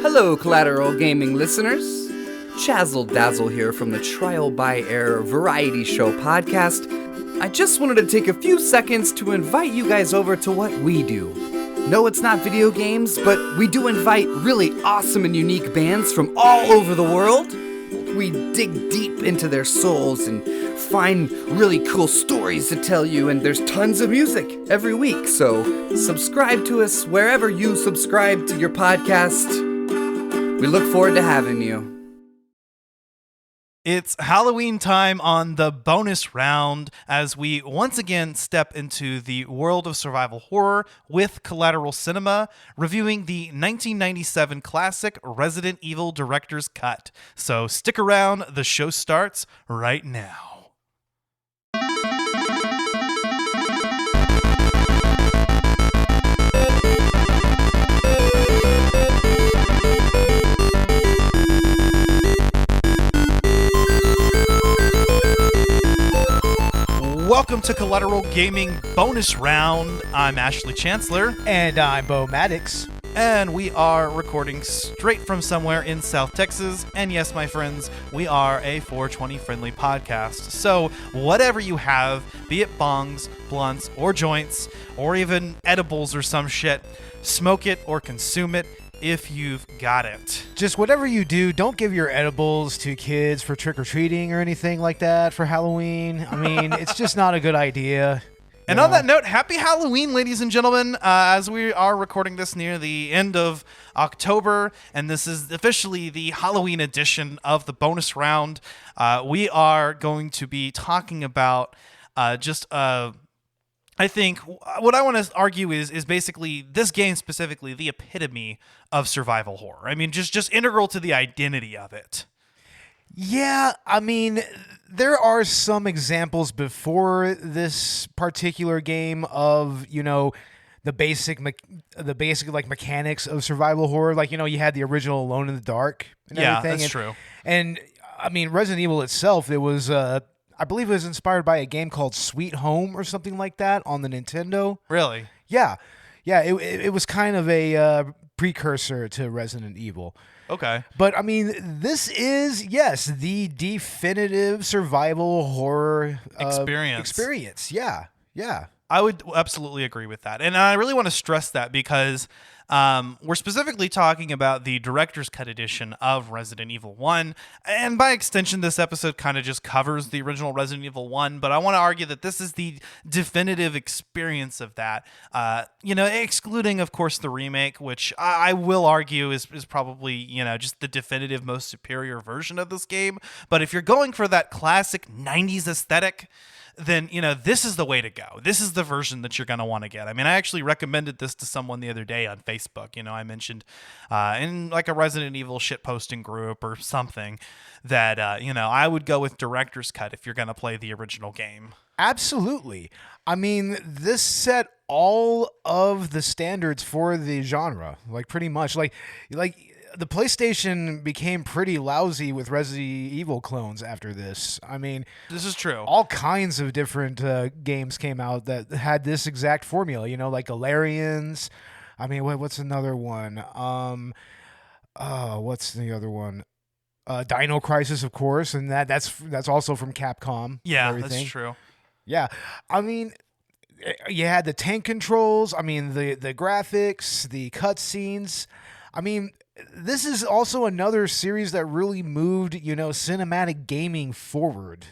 Hello, Collateral Gaming listeners. Chazzle Dazzle here from the Trial by Air Variety Show podcast. I just wanted to take a few seconds to invite you guys over to what we do. No, it's not video games, but we do invite really awesome and unique bands from all over the world. We dig deep into their souls and find really cool stories to tell you, and there's tons of music every week, so subscribe to us wherever you subscribe to your podcast. We look forward to having you. It's Halloween time on the bonus round as we once again step into the world of survival horror with Collateral Cinema, reviewing the 1997 classic Resident Evil Director's Cut. So stick around, the show starts right now. Welcome to Collateral Gaming Bonus Round. I'm Ashley Chancellor. And I'm Bo Maddox. And we are recording straight from somewhere in South Texas. And yes, my friends, we are a 420 friendly podcast. So whatever you have, be it bongs, blunts, or joints, or even edibles or some shit, smoke it or consume it if you've got it. Just whatever you do, don't give your edibles to kids for trick-or-treating or anything like that for Halloween. I mean, it's just not a good idea. And on that note, happy Halloween, ladies and gentlemen, as we are recording this near the end of October, and this is officially the Halloween edition of the bonus round. We are going to be talking about I think what I want to argue is basically this game specifically the epitome of survival horror. I mean, just integral to the identity of it. Yeah, I mean, there are some examples before this particular game of, you know, the basic like mechanics of survival horror. Like, you know, you had the original Alone in the Dark and everything. Yeah, that's true. And I mean, Resident Evil itself, it was I believe it was inspired by a game called Sweet Home or something like that on the Nintendo. Really? Yeah. It was kind of a precursor to Resident Evil. Okay. But I mean, this is, yes, the definitive survival horror experience. Yeah. I would absolutely agree with that. And I really want to stress that because we're specifically talking about the director's cut edition of Resident Evil 1. And by extension, this episode kind of just covers the original Resident Evil 1. But I want to argue that this is the definitive experience of that. Excluding, of course, the remake, which I will argue is probably, just the definitive most superior version of this game. But if you're going for that classic 90s aesthetic, then, this is the way to go. This is the version that you're going to want to get. I mean, I actually recommended this to someone the other day on Facebook. I mentioned in like a Resident Evil shitposting group or something that, I would go with director's cut if you're going to play the original game. Absolutely. I mean, this set all of the standards for the genre, like pretty much. Like the PlayStation became pretty lousy with Resident Evil clones after this. I mean, this is true. All kinds of different games came out that had this exact formula, like Galarians. I mean, what's another one? What's the other one? Dino Crisis, of course, and that's also from Capcom. Yeah, and everything. That's true. Yeah, I mean, you had the tank controls. I mean, the graphics, the cutscenes. I mean, this is also another series that really moved, cinematic gaming forward,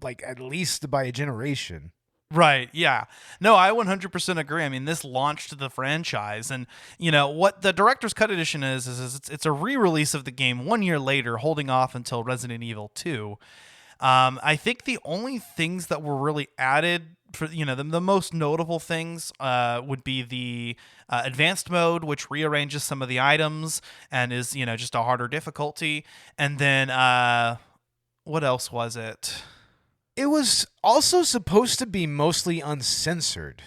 like at least by a generation. Right, yeah. No, I 100% agree. I mean, this launched the franchise, and, what the Director's Cut Edition is it's a re-release of the game 1 year later, holding off until Resident Evil 2. I think the only things that were really added for the most notable things would be the advanced mode, which rearranges some of the items and is just a harder difficulty. And then what else was it? It was also supposed to be mostly uncensored.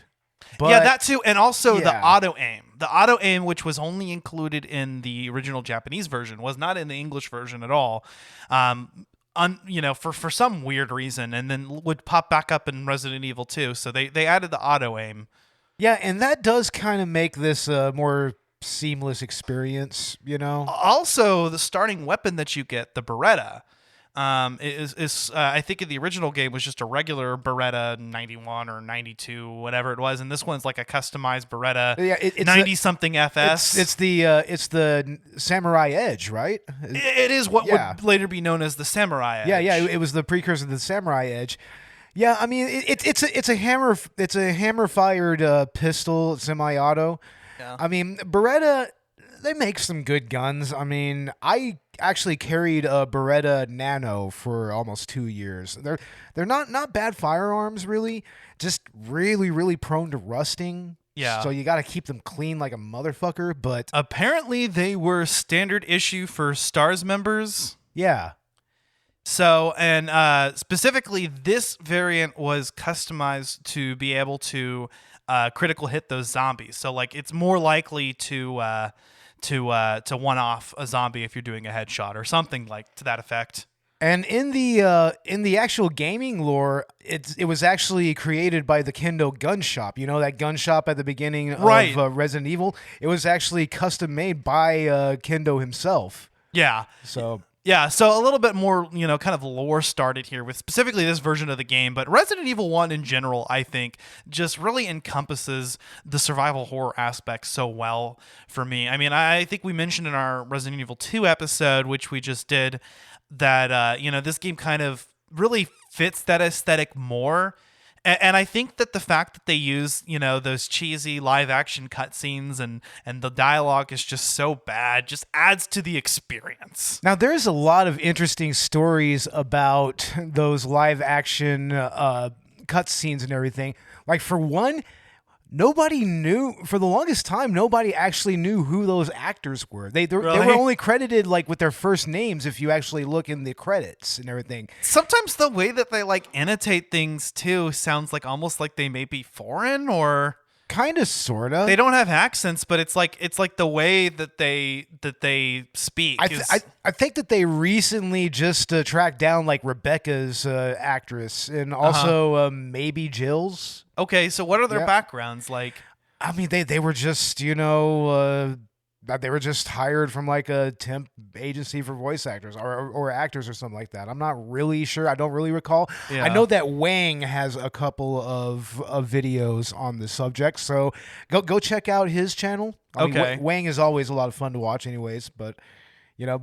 But, yeah, that too, and also the auto aim. The auto aim, which was only included in the original Japanese version, was not in the English version at all. For some weird reason, and then would pop back up in Resident Evil 2. So they added the auto aim. Yeah, and that does kind of make this more seamless experience, you know? Also, the starting weapon that you get, the Beretta, is I think in the original game was just a regular Beretta 91 or 92, whatever it was, and this one's like a customized Beretta Yeah, it's 90 something FS. It's the Samurai Edge, right? It is what would later be known as the Samurai Edge. Yeah, it was the precursor to the Samurai Edge. Yeah, I mean it's a hammer fired pistol, semi-auto. Yeah. I mean, Beretta, they make some good guns. I mean, I actually carried a Beretta Nano for almost 2 years. They're not bad firearms, really. Just really prone to rusting. Yeah. So you got to keep them clean like a motherfucker. But apparently they were standard issue for STARS members. Yeah. So, and specifically, this variant was customized to be able to critical hit those zombies. So, like, it's more likely to one off a zombie if you're doing a headshot or something like to that effect. And in the actual gaming lore, it was actually created by the Kendo gun shop. You know that gun shop at the beginning of Resident Evil? It was actually custom made by Kendo himself. Yeah. So a little bit more, kind of lore started here with specifically this version of the game, but Resident Evil 1 in general, I think, just really encompasses the survival horror aspect so well for me. I mean, I think we mentioned in our Resident Evil 2 episode, which we just did, that, this game kind of really fits that aesthetic more. And I think that the fact that they use, those cheesy live action cutscenes and the dialogue is just so bad just adds to the experience. Now, there's a lot of interesting stories about those live action cutscenes and everything. Like, for one, nobody knew, for the longest time, nobody actually knew who those actors were. They were only credited like with their first names if you actually look in the credits and everything. Sometimes the way that they like annotate things too sounds like almost like they may be foreign or kind of sorta. They don't have accents, but it's like the way that they speak. I think that they recently just tracked down like Rebecca's actress and also maybe Jill's. Okay, so what are their backgrounds like? I mean, they were just they were just hired from like a temp agency for voice actors or actors or something like that. I'm not really sure. I don't really recall. Yeah. I know that Wang has a couple of videos on the subject, so go check out his channel. I mean, Wang is always a lot of fun to watch, anyways. But his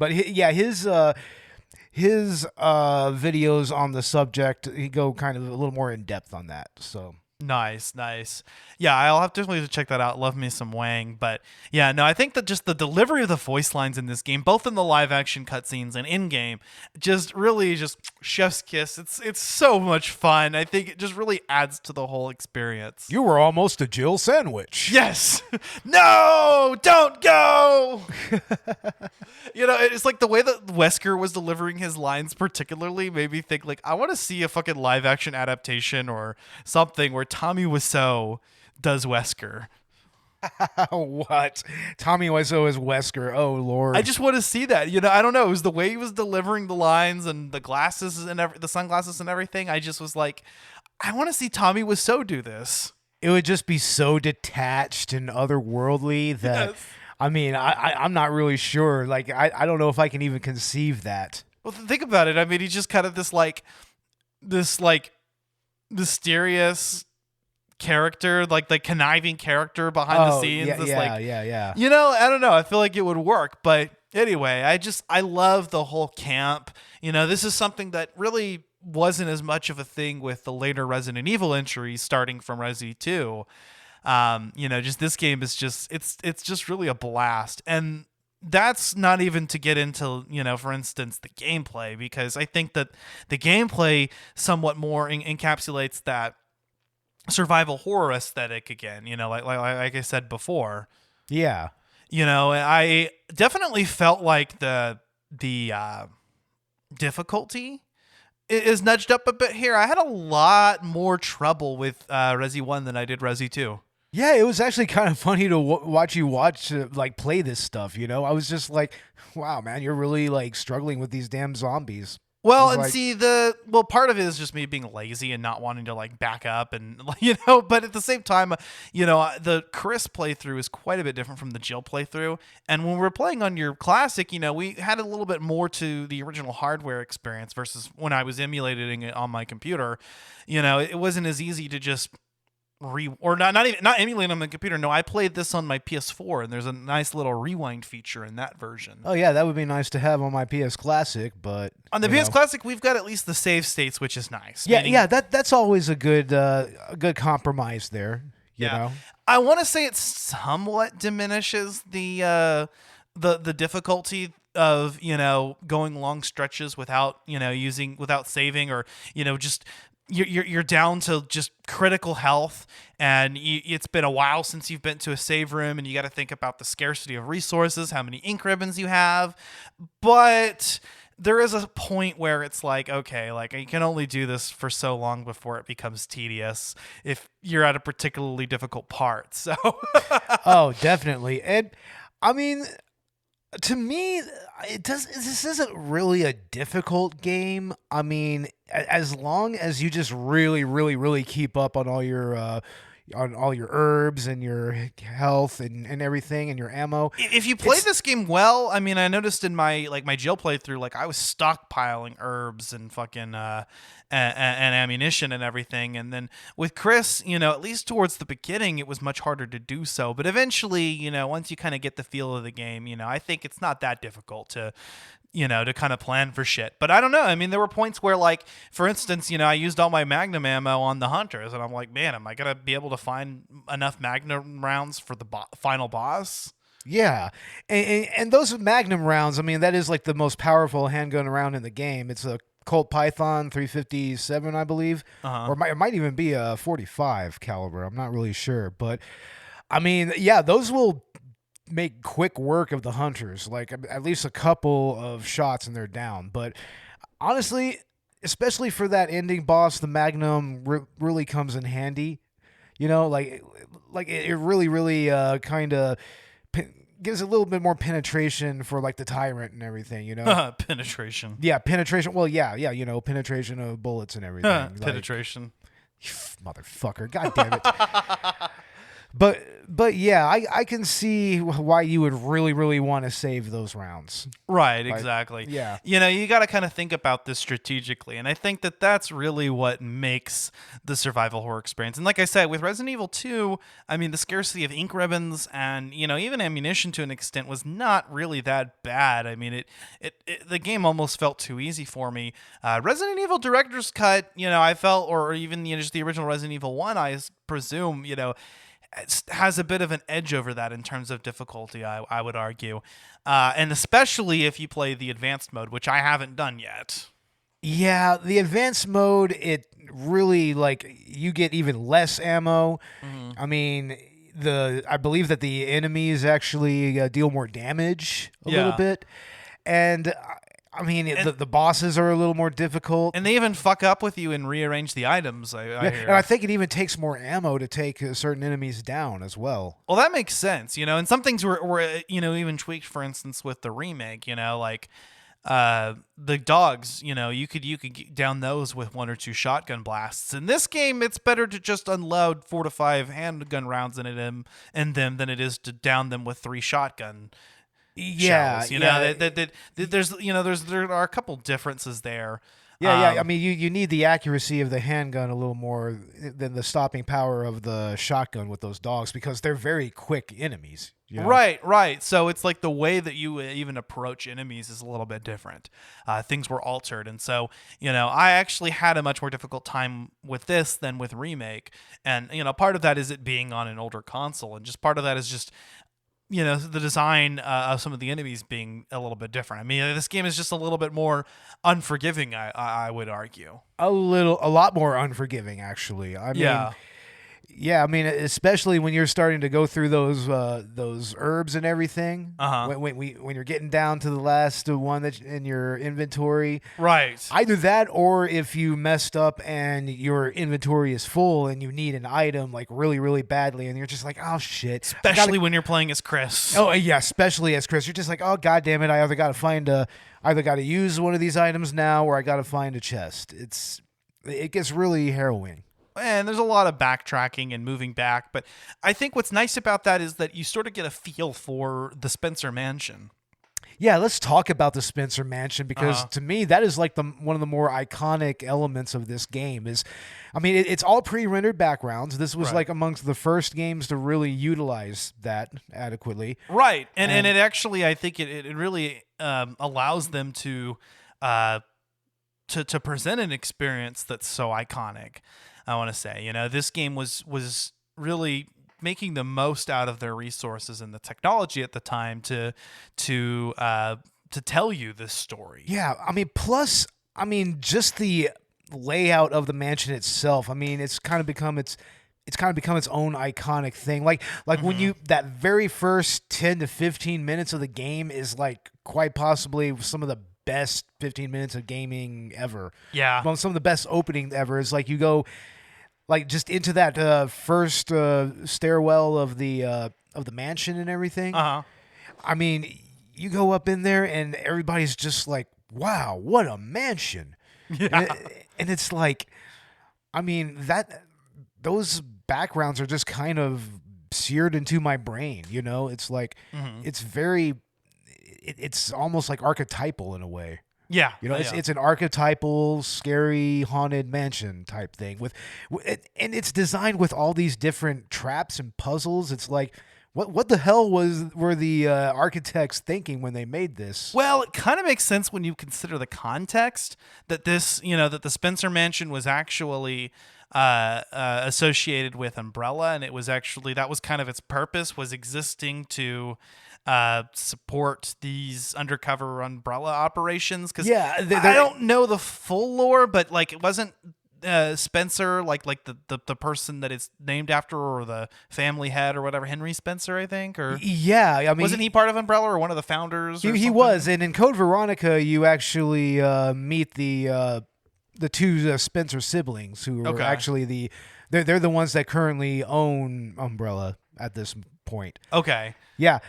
videos on the subject, he go kind of a little more in depth on that. So. Nice. Yeah, I'll have to definitely check that out. Love me some Wang. But yeah, no, I think that just the delivery of the voice lines in this game, both in the live action cutscenes and in game, just really just chef's kiss. It's so much fun. I think it just really adds to the whole experience. You were almost a Jill sandwich. Yes. No, don't go. It's like the way that Wesker was delivering his lines particularly made me think like I want to see a fucking live action adaptation or something where Tommy Wiseau does Wesker. What? Tommy Wiseau is Wesker. Oh, Lord. I just want to see that. I don't know. It was the way he was delivering the lines and the glasses and the sunglasses and everything. I just was like, I want to see Tommy Wiseau do this. It would just be so detached and otherworldly that, yes. I mean, I'm not really sure. Like, I don't know if I can even conceive that. Well, think about it. I mean, he's just kind of this mysterious character, like the conniving character behind the scenes. Yeah. I don't know. I feel like it would work, but anyway, I love the whole camp. This is something that really wasn't as much of a thing with the later Resident Evil entries, starting from Resi 2. Just this game is just it's just really a blast, and that's not even to get into, for instance, the gameplay, because I think that the gameplay somewhat more encapsulates that survival horror aesthetic again, like I said before. Yeah. I definitely felt like the difficulty is nudged up a bit here. I had a lot more trouble with Resi 1 than I did Resi 2. Yeah, it was actually kind of funny to watch you play this stuff, I was just like, wow, man, you're really like struggling with these damn zombies. Well, It's and like, see part of it is just me being lazy and not wanting to like back up and but at the same time, the Chris playthrough is quite a bit different from the Jill playthrough. And when we're playing on your classic, we had a little bit more to the original hardware experience versus when I was emulating it on my computer. It wasn't as easy to just not emulating on the computer. No, I played this on my PS4, and there's a nice little rewind feature in that version. oh yeah, that would be nice to have on my PS Classic, but On the PS Classic, we've got at least the save states, which is nice. yeah, Meaning- yeah, that's always a good compromise there. You know? I want to say it somewhat diminishes the difficulty of going long stretches without without saving, or just you're down to just critical health, and it's been a while since you've been to a save room, and you got to think about the scarcity of resources, how many ink ribbons you have. But there is a point where it's like, okay, like you can only do this for so long before it becomes tedious if you're at a particularly difficult part. So Oh, definitely. And I mean, to me, this isn't really a difficult game. I mean, as long as you just really, really, really keep up on all your herbs and your health and everything and your ammo. If you play this game well, I mean, I noticed in my Jill playthrough, like I was stockpiling herbs and fucking and ammunition and everything. And then with Chris, at least towards the beginning, it was much harder to do so. But eventually, once you kind of get the feel of the game, I think it's not that difficult to kind of plan for shit. But I don't know. I mean, there were points where, like, for instance, I used all my Magnum ammo on the hunters, and I'm like, man, am I going to be able to find enough Magnum rounds for the final boss? Yeah. And those Magnum rounds, I mean, that is like the most powerful handgun round in the game. It's a Colt Python 357, I believe. Uh-huh. Or it might even be a 45 caliber. I'm not really sure. But, I mean, yeah, those will make quick work of the hunters, like at least a couple of shots and they're down. But honestly, especially for that ending boss, the Magnum really comes in handy. Like it really kind of gives a little bit more penetration for like the tyrant and everything. Penetration. Yeah, penetration. Well, yeah, penetration of bullets and everything. Penetration. Motherfucker, god damn it. But yeah, I can see why you would really, really want to save those rounds. Right, exactly. Yeah. You got to kind of think about this strategically. And I think that that's really what makes the survival horror experience. And like I said, with Resident Evil 2, I mean, the scarcity of ink ribbons and, even ammunition to an extent was not really that bad. I mean, the game almost felt too easy for me. Resident Evil Director's Cut, I felt, or even just the original Resident Evil 1, I presume, has a bit of an edge over that in terms of difficulty, I would argue. And especially if you play the advanced mode, which I haven't done yet. Yeah, the advanced mode, it really, like, you get even less ammo. Mm-hmm. I mean, I believe that the enemies actually deal more damage a little bit. And I mean, the bosses are a little more difficult. And they even fuck up with you and rearrange the items, I hear. And I think it even takes more ammo to take certain enemies down as well. Well, that makes sense, and some things were even tweaked, for instance, with the remake, like the dogs, you could get down those with 1 or 2 shotgun blasts. In this game, it's better to just unload 4 to 5 handgun rounds in them than it is to down them with 3 shotgun shells. There are a couple differences there. I mean, you need the accuracy of the handgun a little more than the stopping power of the shotgun with those dogs, because they're very quick enemies. Right. So it's like the way that you even approach enemies is a little bit different. Things were altered. And so, I actually had a much more difficult time with this than with Remake. And, part of that is it being on an older console. And just part of that is just, the design of some of the enemies being a little bit different. I mean, this game is just a little bit more unforgiving, I would argue. A lot more unforgiving, actually. I mean, Yeah, I mean, especially when you're starting to go through those herbs and everything. When you're getting down to the last one that's in your inventory. Right. Either that, or if you messed up and your inventory is full and you need an item like really, really badly, and you're just like, oh shit. Especially when you're playing as Chris. Oh yeah, especially as Chris, you're just like, oh god damn it, I either got to use one of these items now, or I got to find a chest. It gets really harrowing. And there's a lot of backtracking and moving back, but I think what's nice about that is that you sort of get a feel for the Spencer Mansion. Yeah, let's talk about the Spencer Mansion, because to me that is like one of the more iconic elements of this game. It's all pre-rendered backgrounds. This was like amongst the first games to really utilize that adequately. Right, and it actually, I think it really allows them to present an experience that's so iconic. I want to say, this game was really making the most out of their resources and the technology at the time to tell you this story. Yeah, just the layout of the mansion itself. It's kind of become its own iconic thing. Like when that very first 10 to 15 minutes of the game is like quite possibly some of the best 15 minutes of gaming ever. Yeah. Well, some of the best opening ever is like you go like just into that first stairwell of the mansion and everything. You go up in there and everybody's just like, wow, what a mansion. Yeah. And it's like, those backgrounds are just kind of seared into my brain, It's like, it's almost like archetypal in a way. Yeah. It's an archetypal, scary, haunted mansion type thing and it's designed with all these different traps and puzzles. It's like, what the hell were the architects thinking when they made this? Well, it kind of makes sense when you consider the context that that the Spencer Mansion was actually associated with Umbrella, and it was actually, that was kind of its purpose, was existing to support these undercover Umbrella operations. Because I don't know the full lore, but like it wasn't Spencer like the person that it's named after, or the family head or whatever, Henry Spencer, I think, or wasn't he part of Umbrella or one of the founders? He was, and in Code Veronica you actually meet the two Spencer siblings who are actually they're the ones that currently own Umbrella at this point. Okay. Yeah.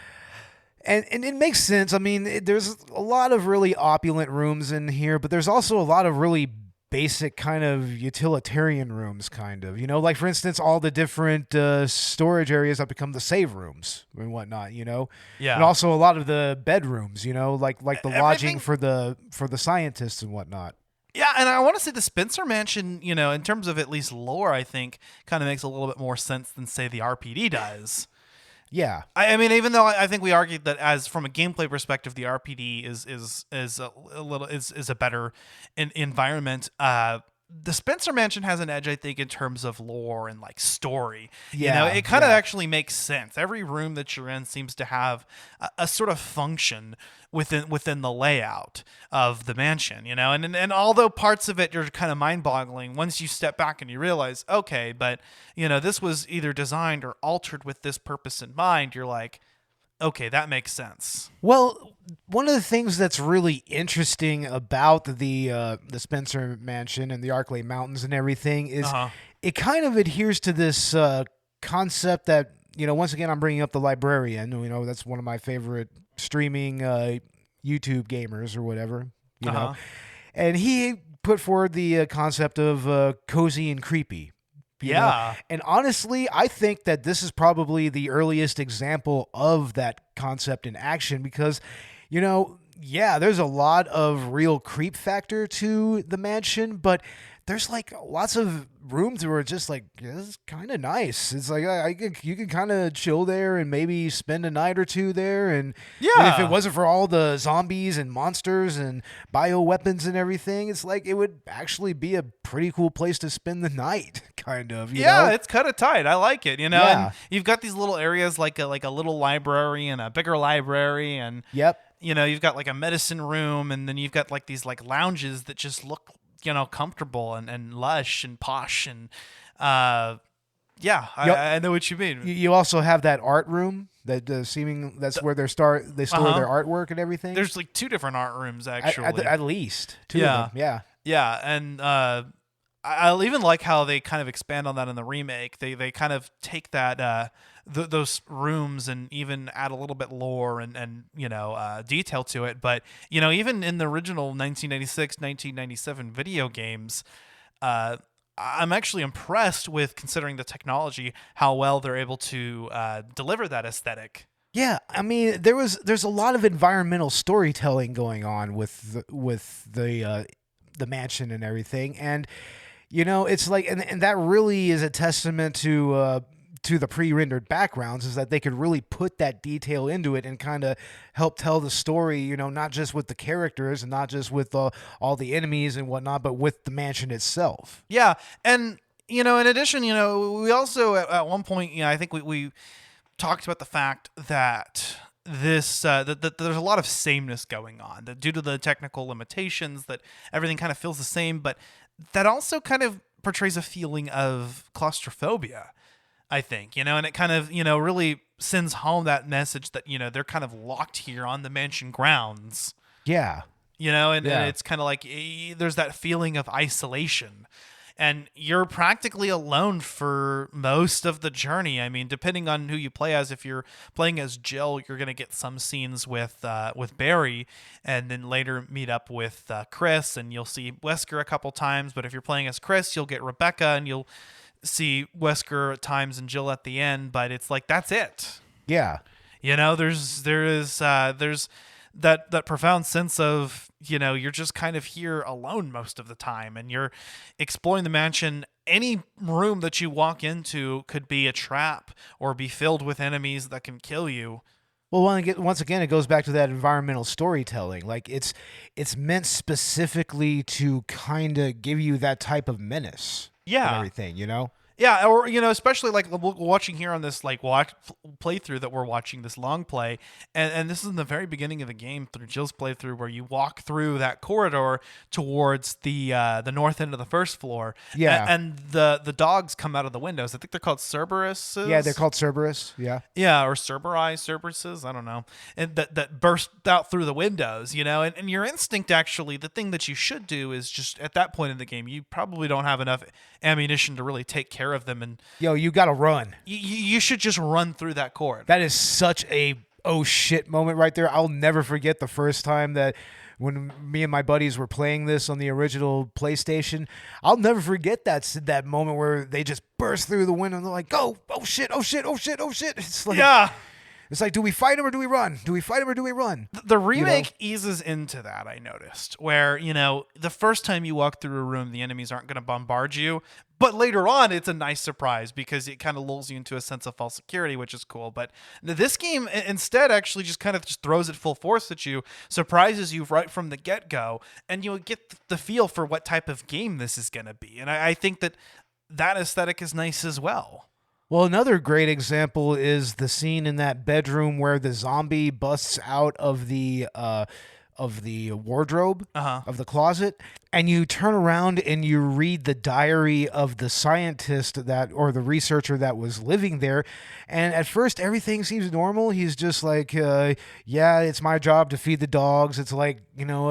And it makes sense. There's a lot of really opulent rooms in here, but there's also a lot of really basic kind of utilitarian rooms, kind of. Like, for instance, all the different storage areas that become the save rooms and whatnot, Yeah. And also a lot of the bedrooms, like the lodging for the scientists and whatnot. Yeah, and I want to say the Spencer Mansion, in terms of at least lore, I think kind of makes a little bit more sense than, say, the RPD does. Yeah, even though I think we argued that as from a gameplay perspective, the RPD is a better environment. The Spencer Mansion has an edge, I think, in terms of lore and like story. Yeah, it kind of actually makes sense. Every room that you're in seems to have a sort of function within the layout of the mansion. And although parts of it are kind of mind-boggling, once you step back and you realize, okay, but this was either designed or altered with this purpose in mind, you're like, okay, that makes sense. Well, one of the things that's really interesting about the Spencer Mansion and the Arklay Mountains and everything is it kind of adheres to this concept that, once again, I'm bringing up the Librarian. That's one of my favorite streaming YouTube gamers or whatever, know. And he put forward the concept of cozy and creepy. You know? And honestly, I think that this is probably the earliest example of that concept in action because, there's a lot of real creep factor to the mansion, but there's like lots of rooms where it's just like, this is kind of nice. It's like you can kind of chill there and maybe spend a night or two there. And if it wasn't for all the zombies and monsters and bioweapons and everything, it's like it would actually be a pretty cool place to spend the night, kind of. You know? It's kind of tight. I like it. And you've got these little areas like a little library and a bigger library, and you've got like a medicine room, and then you've got like these like lounges that just look comfortable and lush and posh, and Yeah, I know what you mean. You also have that art room that's where they store their artwork and everything. There's like 2 different art rooms actually. At least 2 of them. Yeah. Yeah, and I'll even like how they kind of expand on that in the remake. They kind of take that those rooms and even add a little bit lore and detail to it. But even in the original 1996, 1997 video games, I'm actually impressed with, considering the technology, how well they're able to deliver that aesthetic. Yeah, I mean, there's a lot of environmental storytelling going on with the mansion and everything, and it's like, and that really is a testament to the pre-rendered backgrounds, is that they could really put that detail into it and kind of help tell the story, not just with the characters and not just with all the enemies and whatnot, but with the mansion itself. Yeah, and in addition, we also at one point, I think we talked about the fact that this that there's a lot of sameness going on, that due to the technical limitations, that everything kind of feels the same, but that also kind of portrays a feeling of claustrophobia, I think, and it kind of, really sends home that message that, they're kind of locked here on the mansion grounds. Yeah. And it's kind of like there's that feeling of isolation. And you're practically alone for most of the journey. I mean, depending on who you play as, if you're playing as Jill, you're going to get some scenes with Barry, and then later meet up with Chris, and you'll see Wesker a couple times. But if you're playing as Chris, you'll get Rebecca, and you'll see Wesker at times and Jill at the end. But it's like, that's it. Yeah. There's that profound sense of, you're just kind of here alone most of the time, and you're exploring the mansion. Any room that you walk into could be a trap or be filled with enemies that can kill you. Well, once again, it goes back to that environmental storytelling. Like, it's meant specifically to kind of give you that type of menace. Yeah. And everything, Yeah, or especially like watching here on this playthrough that we're watching, this long play, and this is in the very beginning of the game through Jill's playthrough, where you walk through that corridor towards the north end of the first floor. Yeah, and the dogs come out of the windows. I think they're called Cerberuses. Yeah, they're called Cerberus. Yeah, or Cerberuses. I don't know. And that burst out through the windows. And your instinct, actually, the thing that you should do is just, at that point in the game, you probably don't have enough ammunition to really take care of them, and you gotta run. You should just run through that corridor. That is such a oh shit moment right there. I'll never forget the first time that when me and my buddies were playing this on the original PlayStation. I'll never forget that moment where they just burst through the window and they're like, go, oh shit, oh shit, oh shit, oh shit. It's like, yeah. It's like, do we fight him or do we run? Do we fight him or do we run? The remake eases into that, I noticed, where, the first time you walk through a room, the enemies aren't going to bombard you. But later on, it's a nice surprise because it kind of lulls you into a sense of false security, which is cool. But this game instead actually just kind of just throws it full force at you, surprises you right from the get-go, and you get the feel for what type of game this is going to be. And I think that aesthetic is nice as well. Well, another great example is the scene in that bedroom where the zombie busts out of the wardrobe, of the closet, and you turn around and you read the diary of the scientist or the researcher that was living there. And at first everything seems normal. He's just like, yeah, it's my job to feed the dogs. It's like,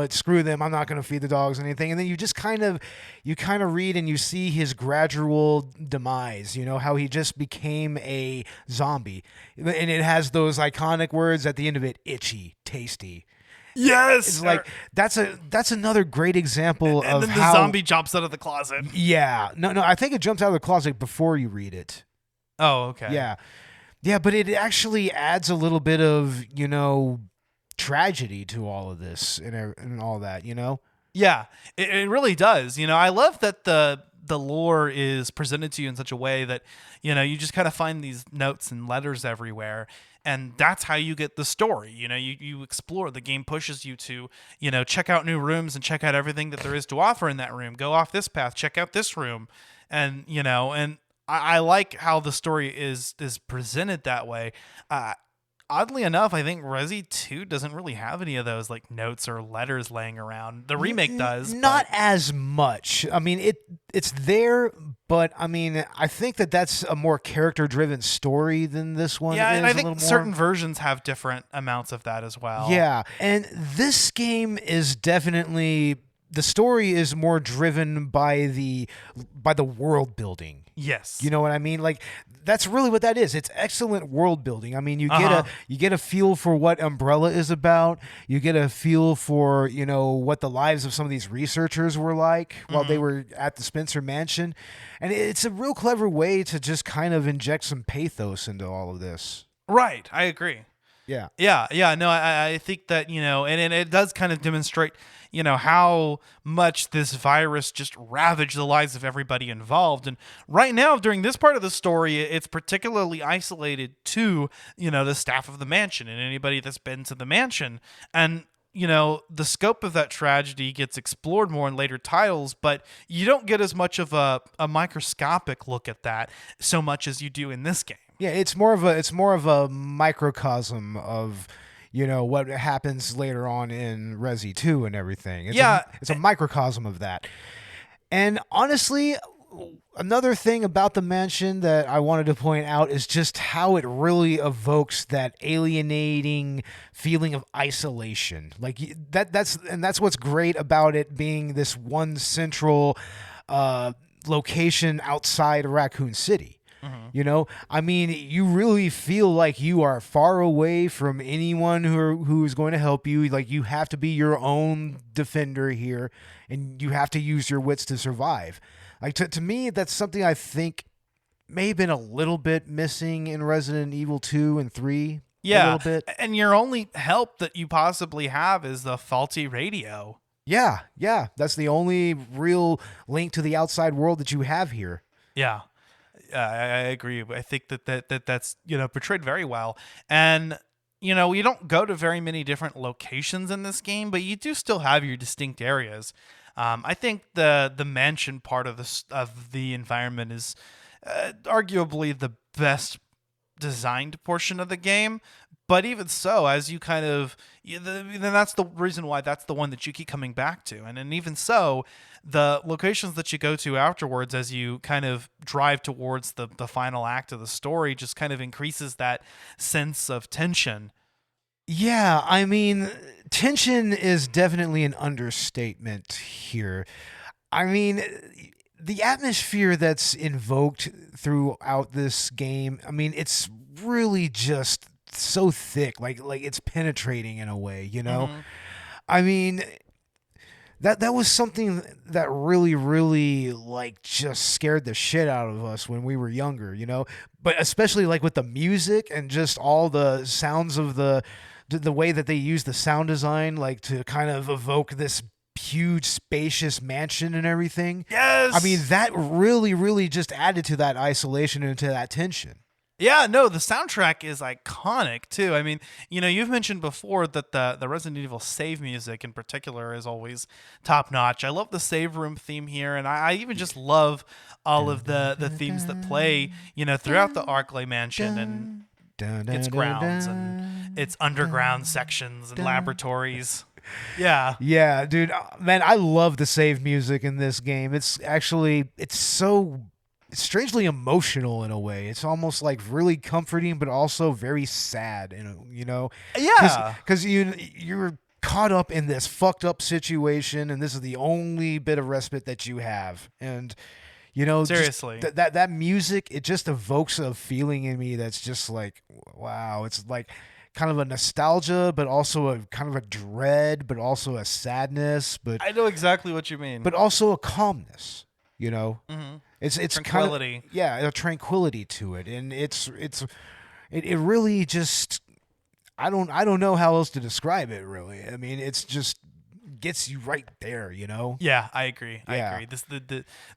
screw them. I'm not going to feed the dogs or anything. And then you just kind of read and you see his gradual demise, how he just became a zombie. And it has those iconic words at the end of it: itchy, tasty. Yes, it's like that's another great example and of then how the zombie jumps out of the closet. Yeah, no, I think it jumps out of the closet before you read it. Oh, okay. Yeah, but it actually adds a little bit of tragedy to all of this and all that. Yeah, it really does. I love that the lore is presented to you in such a way that you just kind of find these notes and letters everywhere. And that's how you get the story. You explore. The game pushes you to, check out new rooms and check out everything that there is to offer in that room. Go off this path, check out this room. And, and I like how the story is presented that way. Oddly enough, I think Resi 2 doesn't really have any of those like notes or letters laying around. The remake does. Not as much. I mean, it's there, But I mean, I think that that's a more character-driven story than this one. Yeah, is and I a think little more. certain versions have different amounts of that as well. Yeah, and this game is definitely, the story is more driven by the world building. Yes. You know what I mean? Like, that's really what that is. It's excellent world building. I mean, you get a feel for what Umbrella is about. You get a feel for, what the lives of some of these researchers were like while they were at the Spencer Mansion. And it's a real clever way to just kind of inject some pathos into all of this. Right. I agree. Yeah. Yeah. No, I think that, and it does kind of demonstrate, how much this virus just ravaged the lives of everybody involved. And right now, during this part of the story, it's particularly isolated to, the staff of the mansion and anybody that's been to the mansion. And, the scope of that tragedy gets explored more in later titles, but you don't get as much of a microscopic look at that so much as you do in this game. Yeah, it's more of a microcosm of what happens later on in Resi 2 and everything. It's a microcosm of that. And honestly, another thing about the mansion that I wanted to point out is just how it really evokes that alienating feeling of isolation. Like that's what's great about it being this one central location outside Raccoon City. I mean, you really feel like you are far away from anyone who is going to help you. Like, you have to be your own defender here, and you have to use your wits to survive. Like, to me, that's something I think may have been a little bit missing in Resident Evil 2 and 3. Yeah, a little bit. And your only help that you possibly have is the faulty radio. Yeah, that's the only real link to the outside world that you have here. Yeah. I agree. I think that's portrayed very well, and you don't go to very many different locations in this game, but you do still have your distinct areas. I think the mansion part of the environment is arguably the best designed portion of the game. But even so, as you kind of, then that's the reason why that's the one that you keep coming back to. And even so, the locations that you go to afterwards, as you kind of drive towards the final act of the story, just kind of increases that sense of tension. Yeah, I mean, tension is definitely an understatement here. I mean, the atmosphere that's invoked throughout this game, I mean, it's really just so thick, like it's penetrating in a way, I mean, that was something that really like just scared the shit out of us when we were younger, but especially like with the music and just all the sounds of the way that they use the sound design, like to kind of evoke this huge spacious mansion and everything. Yes, I mean, that really just added to that isolation and to that tension. Yeah, no, the soundtrack is iconic too. I mean, you've mentioned before that the Resident Evil save music in particular is always top notch. I love the save room theme here, and I even just love all of the themes that play, throughout the Arklay Mansion and its grounds and its underground sections and laboratories. Yeah, dude, man, I love the save music in this game. It's so strangely emotional in a way. It's almost like really comforting, but also very sad. Yeah, because you're caught up in this fucked up situation, and this is the only bit of respite that you have. And seriously, that music, it just evokes a feeling in me that's just like, wow. It's like kind of a nostalgia, but also a kind of a dread, but also a sadness. But I know exactly what you mean. But also a calmness. Mm-hmm. It's tranquility. Kind of, a tranquility to it, and it really just, I don't know how else to describe it. Really, I mean, it's just gets you right there. Yeah, I agree. I agree. This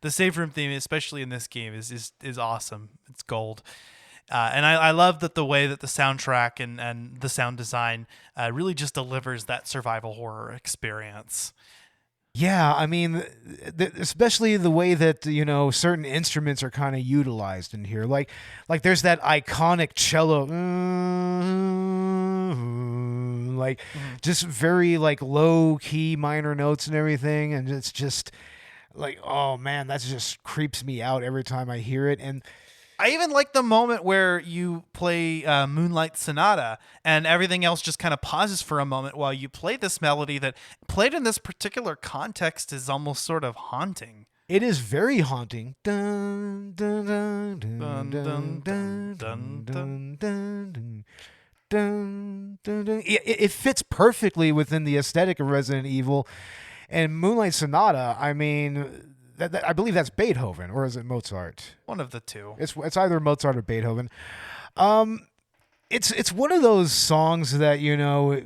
the save room theme, especially in this game, is awesome. It's gold. And I love that the way that the soundtrack and the sound design really just delivers that survival horror experience. Yeah, I mean, especially the way that certain instruments are kind of utilized in here. Like there's that iconic cello, just very like low key minor notes and everything, and it's just, Like, oh man, that just creeps me out every time I hear it. And I even like the moment where you play Moonlight Sonata and everything else just kind of pauses for a moment while you play this melody that played in this particular context is almost sort of haunting. it is very haunting. Dun, dun, dun, Dun, dun, dun, dun, dun, dun, dun, dun. It fits perfectly within the aesthetic of Resident Evil. And Moonlight Sonata, I mean, I believe that's Beethoven, or is it Mozart? One of the two. It's either Mozart or Beethoven. It's one of those songs that, you know,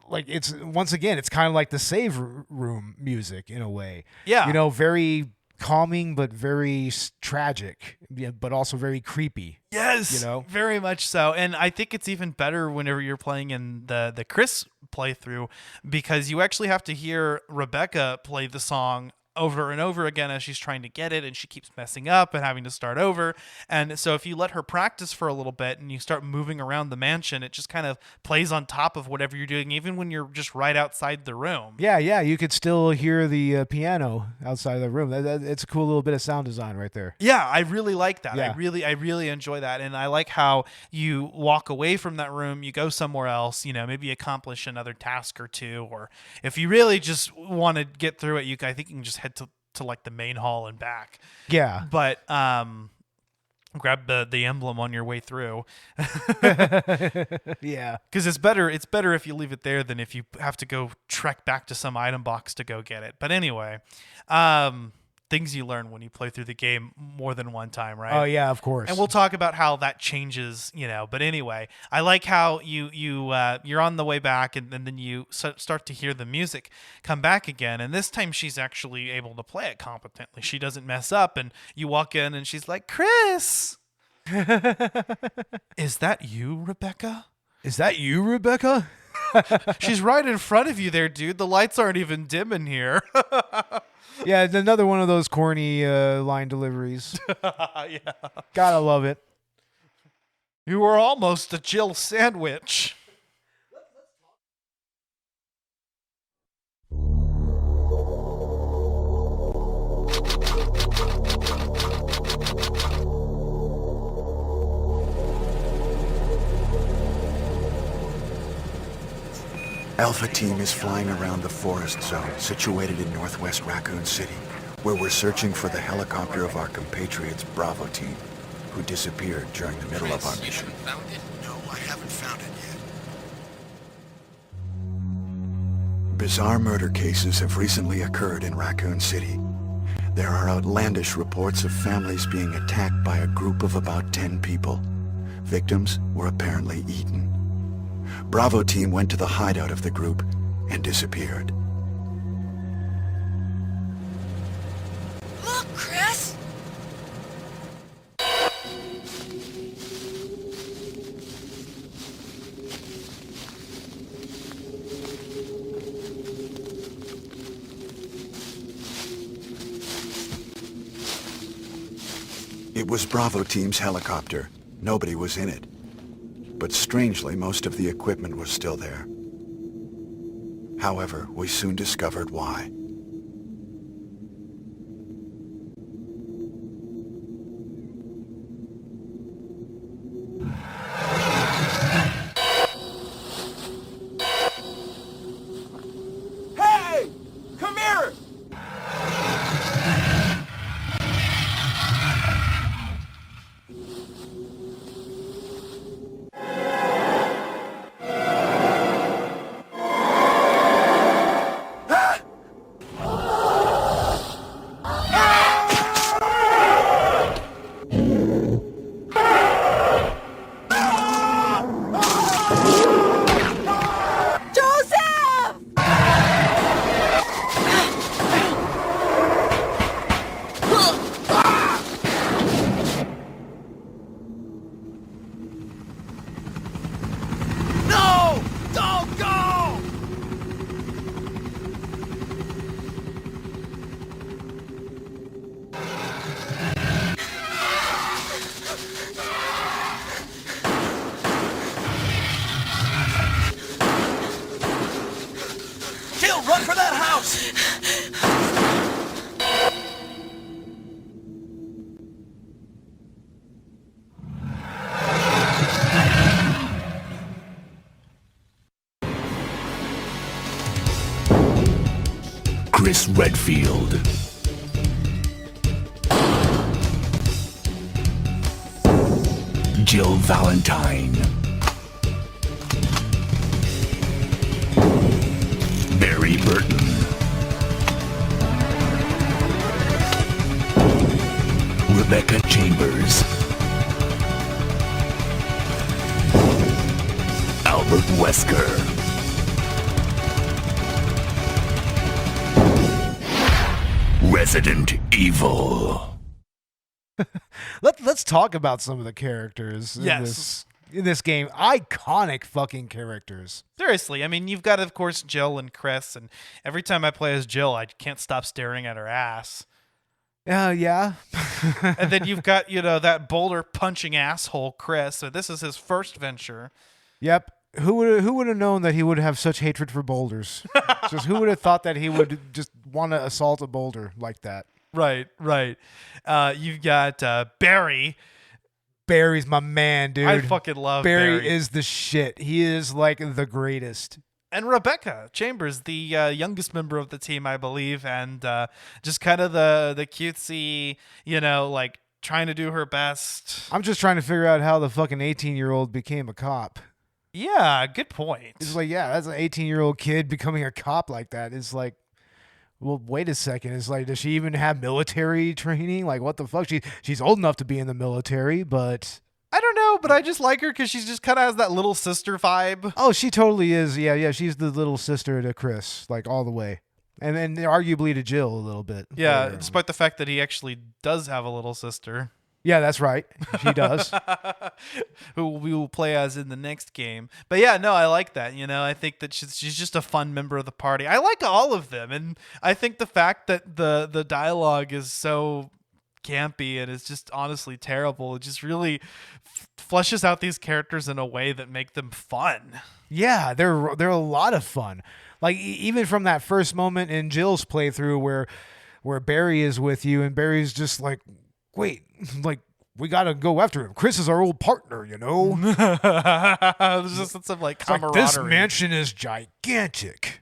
like, it's once again, it's kind of like the save room music in a way. Yeah. You know, very calming but very tragic, but also very creepy. Yes, you know, very much so. And I think it's even better whenever you're playing in the Chris playthrough, because you actually have to hear Rebecca play the song over and over again as she's trying to get it, and she keeps messing up and having to start over. And so if you let her practice for a little bit and you start moving around the mansion, it just kind of plays on top of whatever you're doing, even when you're just right outside the room. Yeah, you could still hear the piano outside of the room. It's a cool little bit of sound design right there. Yeah, I really like that. Yeah. I really enjoy that. And I like how you walk away from that room, you go somewhere else, you know, maybe accomplish another task or two, or if you really just want to get through it, I think you can just head to like the main hall and back. Yeah. But grab the emblem on your way through. Yeah. Because it's better if you leave it there than if you have to go trek back to some item box to go get it. But anyway, things you learn when you play through the game more than one time, right? Oh yeah, of course. And we'll talk about how that changes, you know. But anyway, I like how you're on the way back, and then you start to hear the music come back again. And this time, she's actually able to play it competently. She doesn't mess up. And you walk in, and she's like, "Chris, is that you, Rebecca? Is that you, Rebecca?" She's right in front of you there, dude. The lights aren't even dim in here. Yeah, it's another one of those corny line deliveries. Yeah. Gotta love it. You were almost a Jill sandwich. Alpha Team is flying around the forest zone situated in northwest Raccoon City, where we're searching for the helicopter of our compatriots Bravo Team, who disappeared during the middle of our mission. You haven't found it? No, I haven't found it yet. Bizarre murder cases have recently occurred in Raccoon City. There are outlandish reports of families being attacked by a group of about 10 people. Victims were apparently eaten. Bravo Team went to the hideout of the group and disappeared. Look, Chris! It was Bravo Team's helicopter. Nobody was in it. But strangely, most of the equipment was still there. However, we soon discovered why. Hey! Come here! Joseph! No! Don't go! Jill, run for that house! Chris Redfield. Jill Valentine. Barry Burton. Rebecca Chambers. Albert Wesker. Resident Evil. Let's talk about some of the characters Yes. in this game. Iconic fucking characters. Seriously, I mean, you've got, of course, Jill and Chris, and every time I play as Jill, I can't stop staring at her ass. Yeah. And then you've got, that boulder punching asshole Chris. So this is his first venture. Yep. Who would have known that he would have such hatred for boulders? Just who would have thought that he would just want to assault a boulder like that? Right. You've got Barry. Barry's my man, dude. I fucking love Barry. Barry is the shit. He is like the greatest. And Rebecca Chambers, the youngest member of the team, I believe, and just kind of the cutesy, like trying to do her best. I'm just trying to figure out how the fucking 18-year-old became a cop. Yeah, good point. It's like, yeah, that's an 18-year-old kid becoming a cop like that. It's like, well, wait a second. It's like, does she even have military training? Like, what the fuck? She's old enough to be in the military, but I don't know, but I just like her because she just kind of has that little sister vibe. oh, she totally is. Yeah. She's the little sister to Chris, like all the way, and then arguably to Jill a little bit. Yeah, But, despite the fact that he actually does have a little sister. yeah, that's right. She does. Who we will play as in the next game. But yeah, no, I like that. I think that she's just a fun member of the party. I like all of them, and I think the fact that the dialogue is so campy and it's just honestly terrible, it just really fleshes out these characters in a way that make them fun. Yeah, they're a lot of fun. Like even from that first moment in Jill's playthrough where Barry is with you and Barry's just like, wait, like we gotta go after him. Chris is our old partner, There's just a sense of like It's like, camaraderie. this mansion is gigantic.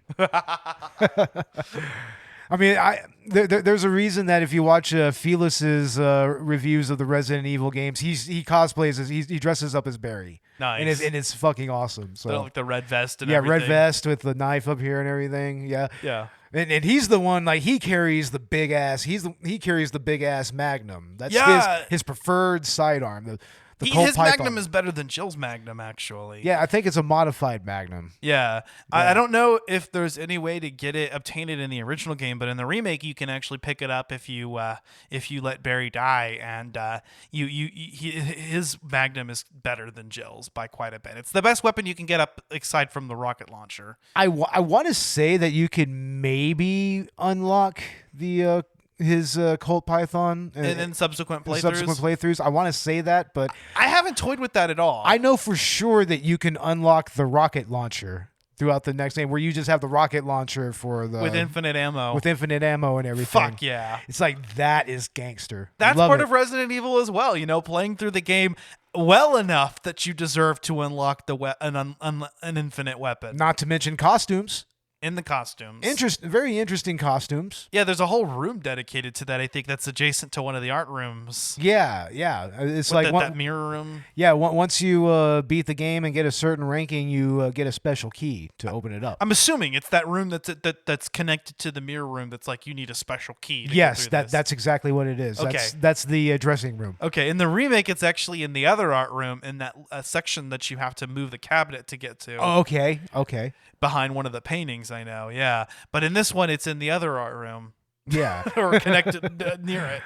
I mean, there's a reason that if you watch Felis's reviews of the Resident Evil games, he cosplays as he dresses up as Barry. Nice. and it's fucking awesome. So Like the red vest and yeah, everything. red vest with the knife up here and everything. Yeah. And he's the one, like, he carries the big ass. He carries the big ass Magnum. That's his preferred sidearm. The Colt His Python. Magnum is better than Jill's Magnum, actually. Yeah, I think it's a modified Magnum. Yeah. I don't know if there's any way to obtain it in the original game, but in the remake you can actually pick it up if you let Barry die, and his Magnum is better than Jill's by quite a bit. It's the best weapon you can get up aside from the rocket launcher. I want to say that you could maybe unlock the his Colt Python And in subsequent playthroughs. I want to say that, but I haven't toyed with that at all. I know for sure that you can unlock the rocket launcher throughout the next game, where you just have the rocket launcher for the with infinite ammo. And everything. Fuck yeah. It's like, that is gangster. That's Love part it. of Resident Evil as well. Playing through the game well enough that you deserve to unlock an infinite weapon. Not to mention costumes. In the costumes. Very interesting costumes. Yeah, there's a whole room dedicated to that. I think that's adjacent to one of the art rooms. Yeah. It's With like that mirror room. Yeah, once you beat the game and get a certain ranking, you get a special key to open it up. I'm assuming it's that room that's connected to the mirror room. That's like you need a special key. To Yes, get through this. that's exactly what it is. Okay. That's the dressing room. Okay, in the remake, it's actually in the other art room in that section that you have to move the cabinet to get to. Oh, okay. Behind one of the paintings, I know. Yeah, but in this one, it's in the other art room. Yeah. Or connected near it.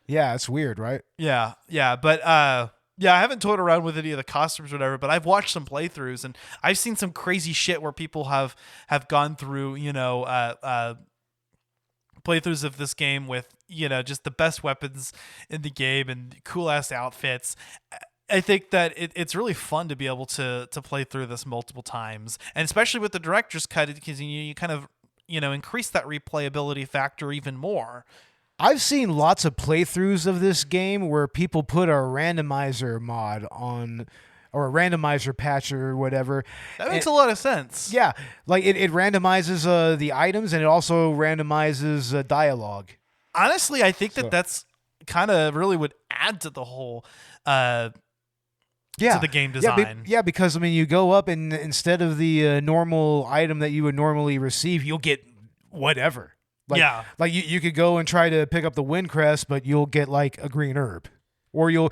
Yeah, it's weird, right? Yeah, but I haven't toyed around with any of the costumes or whatever, but I've watched some playthroughs and I've seen some crazy shit where people have gone through, playthroughs of this game with, just the best weapons in the game and cool ass outfits. I think that it's really fun to be able to play through this multiple times, and especially with the director's cut, because you kind of increase that replayability factor even more. I've seen lots of playthroughs of this game where people put a randomizer mod on or a randomizer patch or whatever. That makes a lot of sense. Yeah, like it randomizes the items, and it also randomizes dialogue. Honestly, I think that's kind of really would add to the whole to the game design. Yeah, because I mean, you go up and instead of the normal item that you would normally receive, you'll get whatever. Like you could go and try to pick up the wind crest, but you'll get like a green herb, or you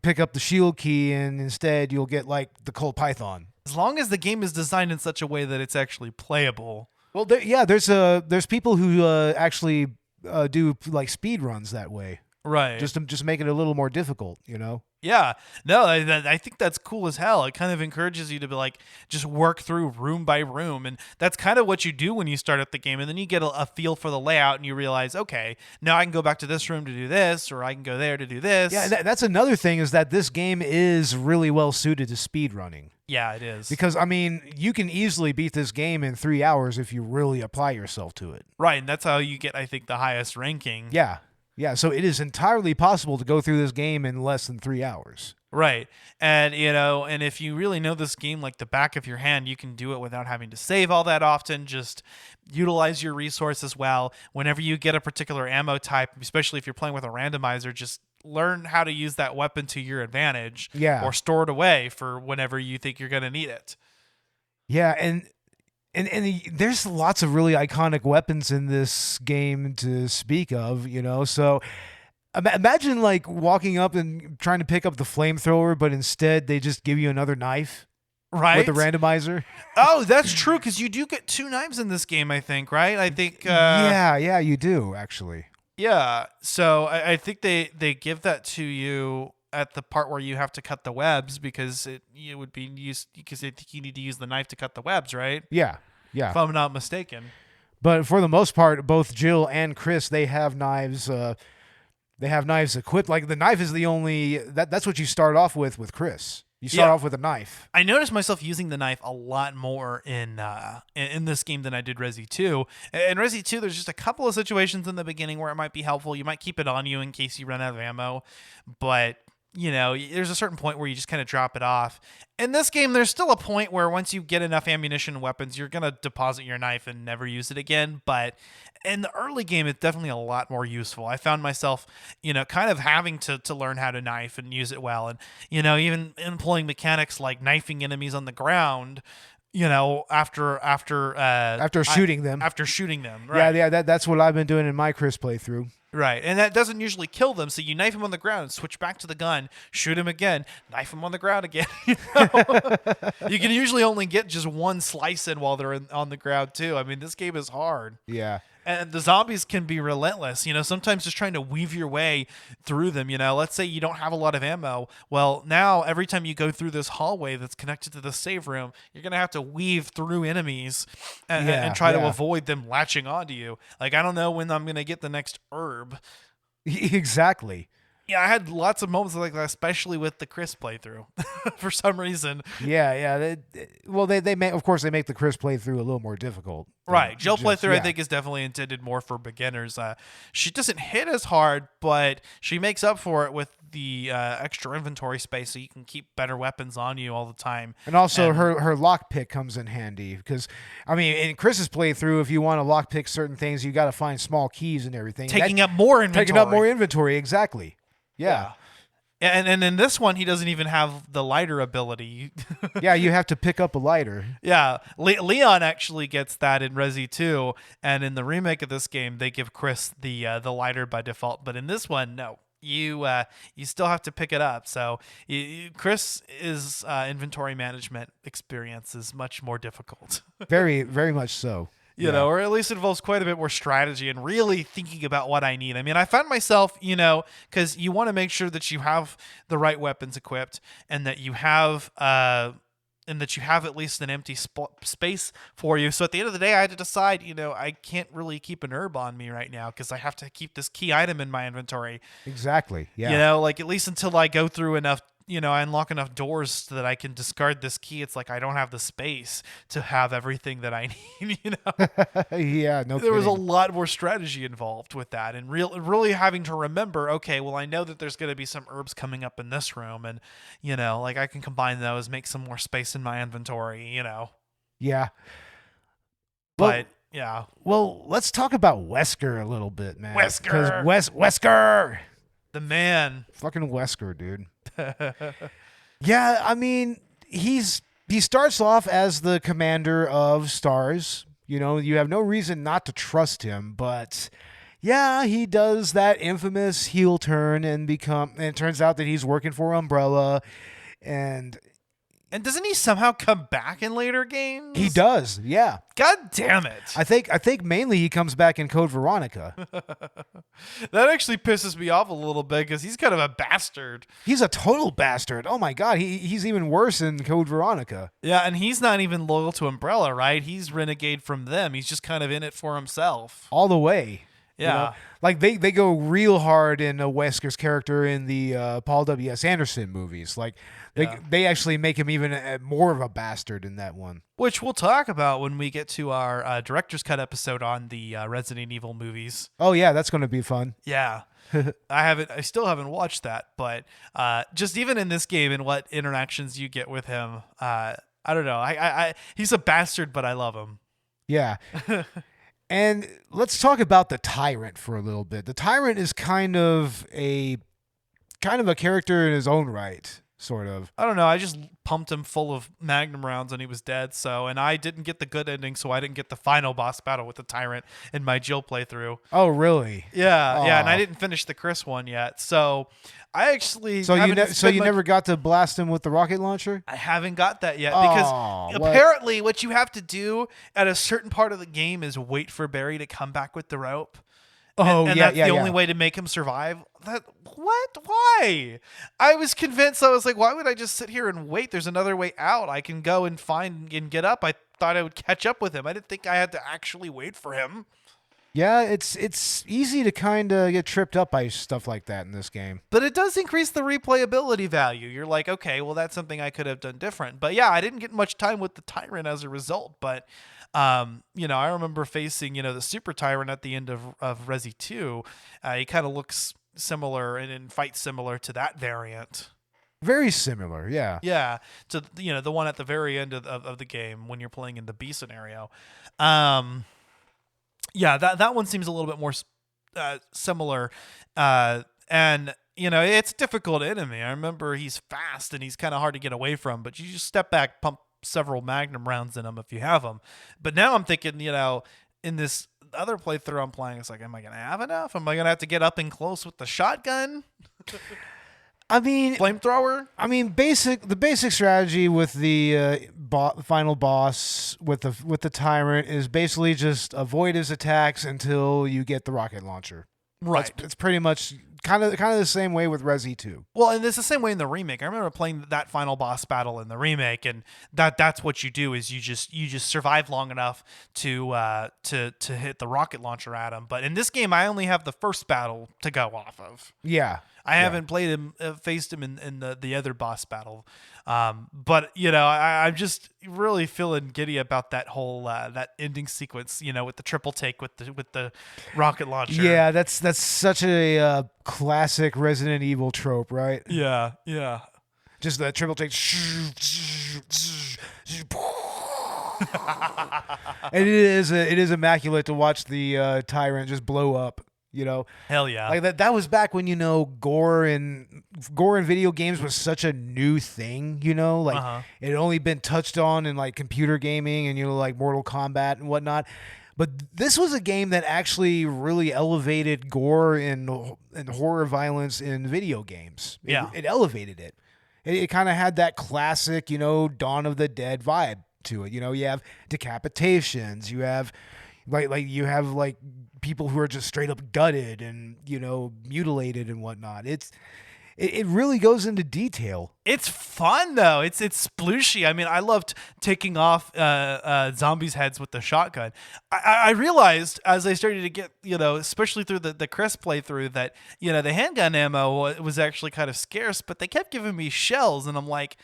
pick up the shield key and instead you'll get like the cold python. As long as the game is designed in such a way that it's actually playable. Well, there's people who actually do like speed runs that way. Right. Just make it a little more difficult, you know? Yeah. No, I think that's cool as hell. It kind of encourages you to be like, just work through room by room. And that's kind of what you do when you start up the game. And then you get a feel for the layout and you realize, okay, now I can go back to this room to do this, or I can go there to do this. Yeah, that's another thing is that this game is really well suited to speed running. Yeah, it is. Because, I mean, you can easily beat this game in 3 hours if you really apply yourself to it. Right. And that's how you get, I think, the highest ranking. Yeah. Yeah, so it is entirely possible to go through this game in less than 3 hours. Right. And, and if you really know this game like the back of your hand, you can do it without having to save all that often. Just utilize your resources well. Whenever you get a particular ammo type, especially if you're playing with a randomizer, just learn how to use that weapon to your advantage. Yeah. Or store it away for whenever you think you're going to need it. Yeah, and there's lots of really iconic weapons in this game to speak of, you know. So imagine like walking up and trying to pick up the flamethrower, but instead they just give you another knife, right? With the randomizer. Oh, that's true, because you do get 2 knives in this game, I think, right? I think. Yeah, you do actually. Yeah, so I think they give that to you at the part where you have to cut the webs, because it would be used, because I think you need to use the knife to cut the webs, right? Yeah. If I'm not mistaken. But for the most part, both Jill and Chris, they have knives. They have knives equipped. Like the knife is the only that's what you start off with Chris. You start off with a knife. I noticed myself using the knife a lot more in this game than I did Resi 2. In Resi 2, there's just a couple of situations in the beginning where it might be helpful. You might keep it on you in case you run out of ammo, but there's a certain point where you just kind of drop it off. In this game, there's still a point where once you get enough ammunition and weapons, you're going to deposit your knife and never use it again. But in the early game, it's definitely a lot more useful. I found myself, kind of having to learn how to knife and use it well. And, even employing mechanics like knifing enemies on the ground, after shooting them. After shooting them, right? Yeah, that's what I've been doing in my Chris playthrough. Right, and that doesn't usually kill them, so you knife him on the ground, switch back to the gun, shoot him again, knife him on the ground again. You can usually only get just one slice in while they're on the ground, too. I mean, this game is hard. Yeah. And the zombies can be relentless, sometimes just trying to weave your way through them. Let's say you don't have a lot of ammo. Well, now every time you go through this hallway that's connected to the save room, you're going to have to weave through enemies and try to avoid them latching onto you. Like, I don't know when I'm going to get the next herb. Exactly. Yeah, I had lots of moments like that, especially with the Chris playthrough, for some reason. Yeah. They make, of course, they make the Chris playthrough a little more difficult. Right. Jill playthrough, I think, is definitely intended more for beginners. She doesn't hit as hard, but she makes up for it with the extra inventory space, so you can keep better weapons on you all the time. And also, her lockpick comes in handy because, I mean, in Chris's playthrough, if you want to lockpick certain things, you got to find small keys and everything. Taking up more inventory, exactly. Yeah. And in this one, he doesn't even have the lighter ability. Yeah, you have to pick up a lighter. Yeah, Leon actually gets that in Resi 2, and in the remake of this game, they give Chris the lighter by default. But in this one, no, you still have to pick it up. So Chris's inventory management experience is much more difficult. Very, very much so. Or at least involves quite a bit more strategy and really thinking about what I need. I mean, I found myself, because you want to make sure that you have the right weapons equipped and that you have at least an empty space for you. So at the end of the day, I had to decide, I can't really keep an herb on me right now because I have to keep this key item in my inventory. Exactly. Yeah. Like at least until I go through enough I unlock enough doors so that I can discard this key. It's like I don't have the space to have everything that I need. Yeah, no There was a kidding. lot more strategy involved with that, and really having to remember, okay, well, I know that there's going to be some herbs coming up in this room, and like I can combine those, make some more space in my inventory. Yeah. But yeah, Well, let's talk about Wesker a little bit, man. Wesker! 'Cause Wesker! the man. Fucking Wesker, dude. Yeah, I mean, he starts off as the commander of Stars. You have no reason not to trust him, but yeah, he does that infamous heel turn and it turns out that he's working for Umbrella, and And doesn't he somehow come back in later games? he does. Yeah. God damn it. I think mainly he comes back in Code Veronica. That actually pisses me off a little bit because he's kind of a bastard. He's a total bastard. Oh my god, he's even worse in Code Veronica. Yeah, and he's not even loyal to Umbrella, right? He's renegade from them. He's just kind of in it for himself. All the way. Yeah. Like they go real hard in Wesker's character in the Paul W.S. Anderson movies. Like they actually make him even more of a bastard in that one. Which we'll talk about when we get to our director's cut episode on the Resident Evil movies. Oh yeah, that's going to be fun. Yeah. I still haven't watched that, but just even in this game and what interactions you get with him, I don't know. He's a bastard, but I love him. Yeah. And let's talk about the Tyrant for a little bit. The Tyrant is kind of a character in his own right, sort of. I don't know. I just pumped him full of Magnum rounds and he was dead. And I didn't get the good ending, so I didn't get the final boss battle with the Tyrant in my Jill playthrough. Oh, really? Yeah, yeah, and Aw. I didn't finish the Chris one yet. So I actually So haven't you never got to blast him with the rocket launcher? I haven't got that yet Aw, because what? apparently what you have to do at a certain part of the game is wait for Barry to come back with the rope. Oh, and yeah, that's yeah, the yeah. only way to make him survive. What? Why? I was convinced. I was like, why would I just sit here and wait? There's another way out. I can go and find and get up. I thought I would catch up with him. I didn't think I had to actually wait for him. Yeah, it's easy to kind of get tripped up by stuff like that in this game. But it does increase the replayability value. You're like, okay, well, that's something I could have done different. But yeah, I didn't get much time with the Tyrant as a result. But, I remember facing, the Super Tyrant at the end of Resi 2. He kind of looks similar and fights similar to that variant. Very similar, yeah. Yeah, to, the one at the very end of the game when you're playing in the B scenario. Yeah, that one seems a little bit more similar. And, it's a difficult enemy. I remember he's fast and he's kind of hard to get away from, but you just step back, pump several Magnum rounds in him if you have them. But now I'm thinking, in this other playthrough I'm playing, it's like, am I going to have enough? Am I going to have to get up and close with the shotgun? I mean, Flamethrower? the basic strategy with the final boss with the Tyrant is basically just avoid his attacks until you get the rocket launcher. Right. It's pretty much kind of the same way with Resi 2. Well, and it's the same way in the remake. I remember playing that final boss battle in the remake, and that's what you do is you just survive long enough to hit the rocket launcher at him. But in this game, I only have the first battle to go off of. Yeah. I haven't played him, faced him in the other boss battle. But I'm just really feeling giddy about that whole that ending sequence. With the triple take with the rocket launcher. Yeah, that's such a classic Resident Evil trope, right? Yeah. Just that triple take. And it is immaculate to watch the Tyrant just blow up. Hell yeah. Like that was back when gore in video games was such a new thing. Like it had only been touched on in like computer gaming and like Mortal Kombat and whatnot. But this was a game that actually really elevated gore and horror violence in video games. It elevated it. It kind of had that classic, Dawn of the Dead vibe to it. You have decapitations. You have like people who are just straight up gutted and mutilated and whatnot. It it really goes into detail. It's fun though. It's splooshy. I mean, I loved taking off zombies' heads with the shotgun. I realized as I started to get, especially through the Chris playthrough, that the handgun ammo was actually kind of scarce, but they kept giving me shells, and I'm like,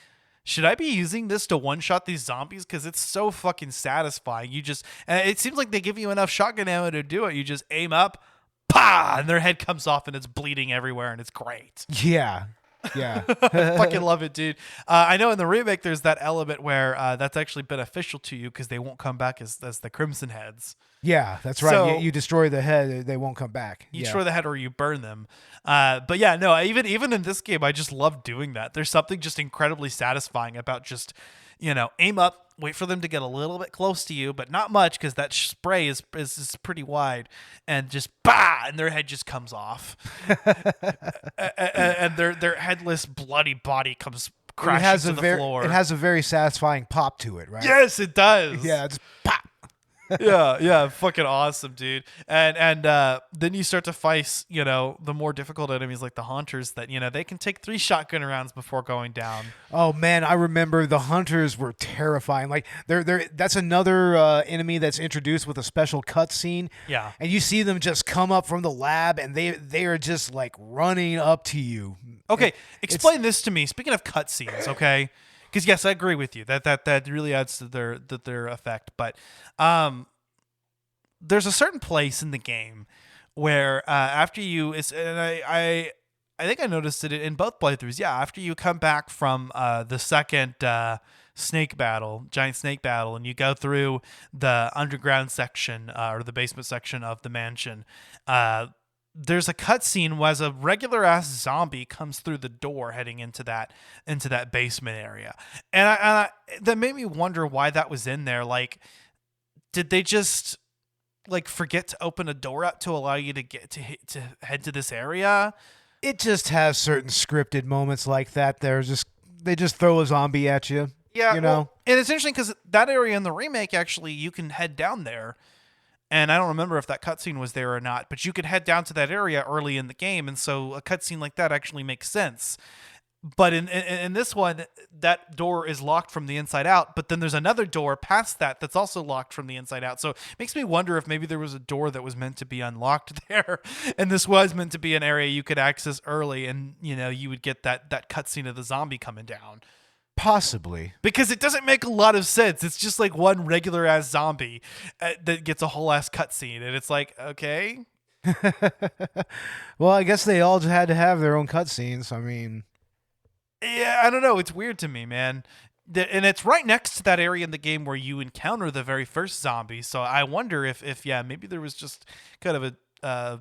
should I be using this to one-shot these zombies? Because it's so fucking satisfying. It seems like they give you enough shotgun ammo to do it. You just aim up, pa, and their head comes off and it's bleeding everywhere, and it's great. Yeah. Fucking love it, dude. I know in the remake there's that element where that's actually beneficial to you because they won't come back as the Crimson Heads. Yeah, that's right. So, you destroy the head, they won't come back. You destroy the head or you burn them. But yeah, no, even in this game, I just love doing that. There's something just incredibly satisfying about just, aim up, wait for them to get a little bit close to you, but not much because that spray is pretty wide, and just bah, and their head just comes off, and their headless, bloody body comes crashing to the floor. It has a very satisfying pop to it, right? Yes, it does. Yeah, it's pop. yeah, fucking awesome, dude. And then you start to face, the more difficult enemies like the Haunters that, they can take 3 shotgun rounds before going down. Oh man, I remember the Hunters were terrifying. Like that's another enemy that's introduced with a special cutscene. Yeah. And you see them just come up from the lab and they are just like running up to you. Okay, explain this to me. Speaking of cutscenes, okay? Because yes, I agree with you that really adds to their effect. But there's a certain place in the game where after you, and I think I noticed it in both playthroughs. Yeah, after you come back from the second giant snake battle, and you go through the underground section or the basement section of the mansion. There's a cutscene as a regular ass zombie comes through the door heading into that basement area, and I that made me wonder why that was in there. Like, did they just forget to open a door up to allow you to get to head to this area? It just has certain scripted moments like that. They just throw a zombie at you. Yeah, you know. And it's interesting because that area in the remake actually you can head down there. And I don't remember if that cutscene was there or not, but you could head down to that area early in the game, and so a cutscene like that actually makes sense. But in this one, that door is locked from the inside out, but then there's another door past that's also locked from the inside out. So it makes me wonder if maybe there was a door that was meant to be unlocked there, and this was meant to be an area you could access early, and you would get that cutscene of the zombie coming down. Possibly. Because it doesn't make a lot of sense. It's just like one regular ass zombie that gets a whole ass cutscene. And it's like, okay. Well, I guess they all had to have their own cutscenes. I mean. Yeah, I don't know. It's weird to me, man. And it's right next to that area in the game where you encounter the very first zombie. So I wonder if maybe there was just kind of a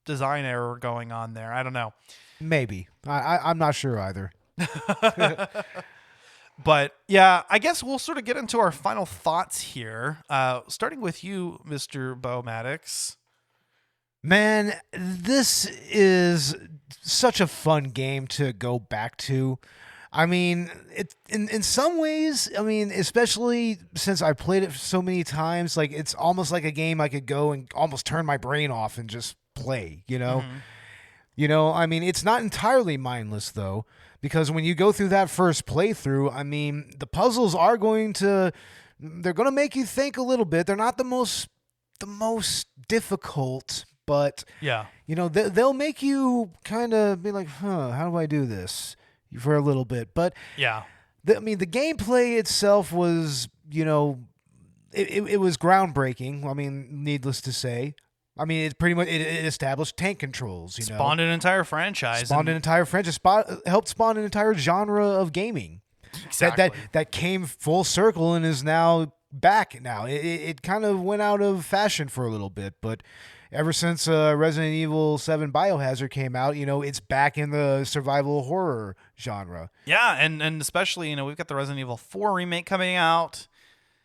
design error going on there. I don't know. Maybe. I'm not sure either. But yeah, I guess we'll sort of get into our final thoughts here. Starting with you, Mr. Bo Maddox. Man, this is such a fun game to go back to. I mean, in some ways, I mean, especially since I played it so many times, like it's almost like a game I could go and almost turn my brain off and just play, Mm-hmm. I mean, it's not entirely mindless though. Because when you go through that first playthrough, I mean, the puzzles are they're going to make you think a little bit. They're not the most difficult, but yeah, they'll make you kind of be like, how do I do this for a little bit? But yeah, the gameplay itself was, it was groundbreaking. I mean, needless to say. I mean, it pretty much it established tank controls. Spawned an entire franchise. Helped spawn an entire genre of gaming. Exactly. That came full circle and is now back. Now it kind of went out of fashion for a little bit, but ever since Resident Evil 7 Biohazard came out, it's back in the survival horror genre. Yeah, and especially we've got the Resident Evil 4 remake coming out.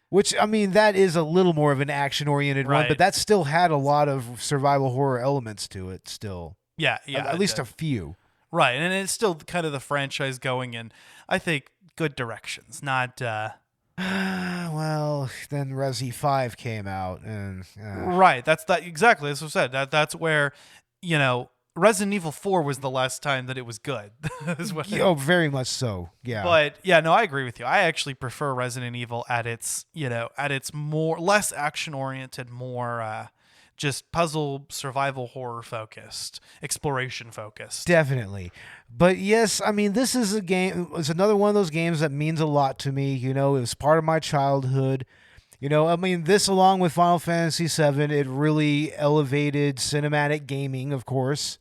Which, I mean, that is a little more of an action-oriented one, but that still had a lot of survival horror elements to it still. Yeah. At least a few. Right, and it's still kind of the franchise going in, I think, good directions, not... Well, then Resi 5 came out, and... Right, exactly, as I said, that's where, Resident Evil 4 was the last time that it was good. Oh, very much so. Yeah. But yeah, no, I agree with you. I actually prefer Resident Evil at its more less action oriented, more just puzzle survival horror focused, exploration focused. Definitely. But yes, I mean, this is a game. It's another one of those games that means a lot to me. You know, it was part of my childhood. You know, I mean, this along with Final Fantasy VII, it really elevated cinematic gaming, of course.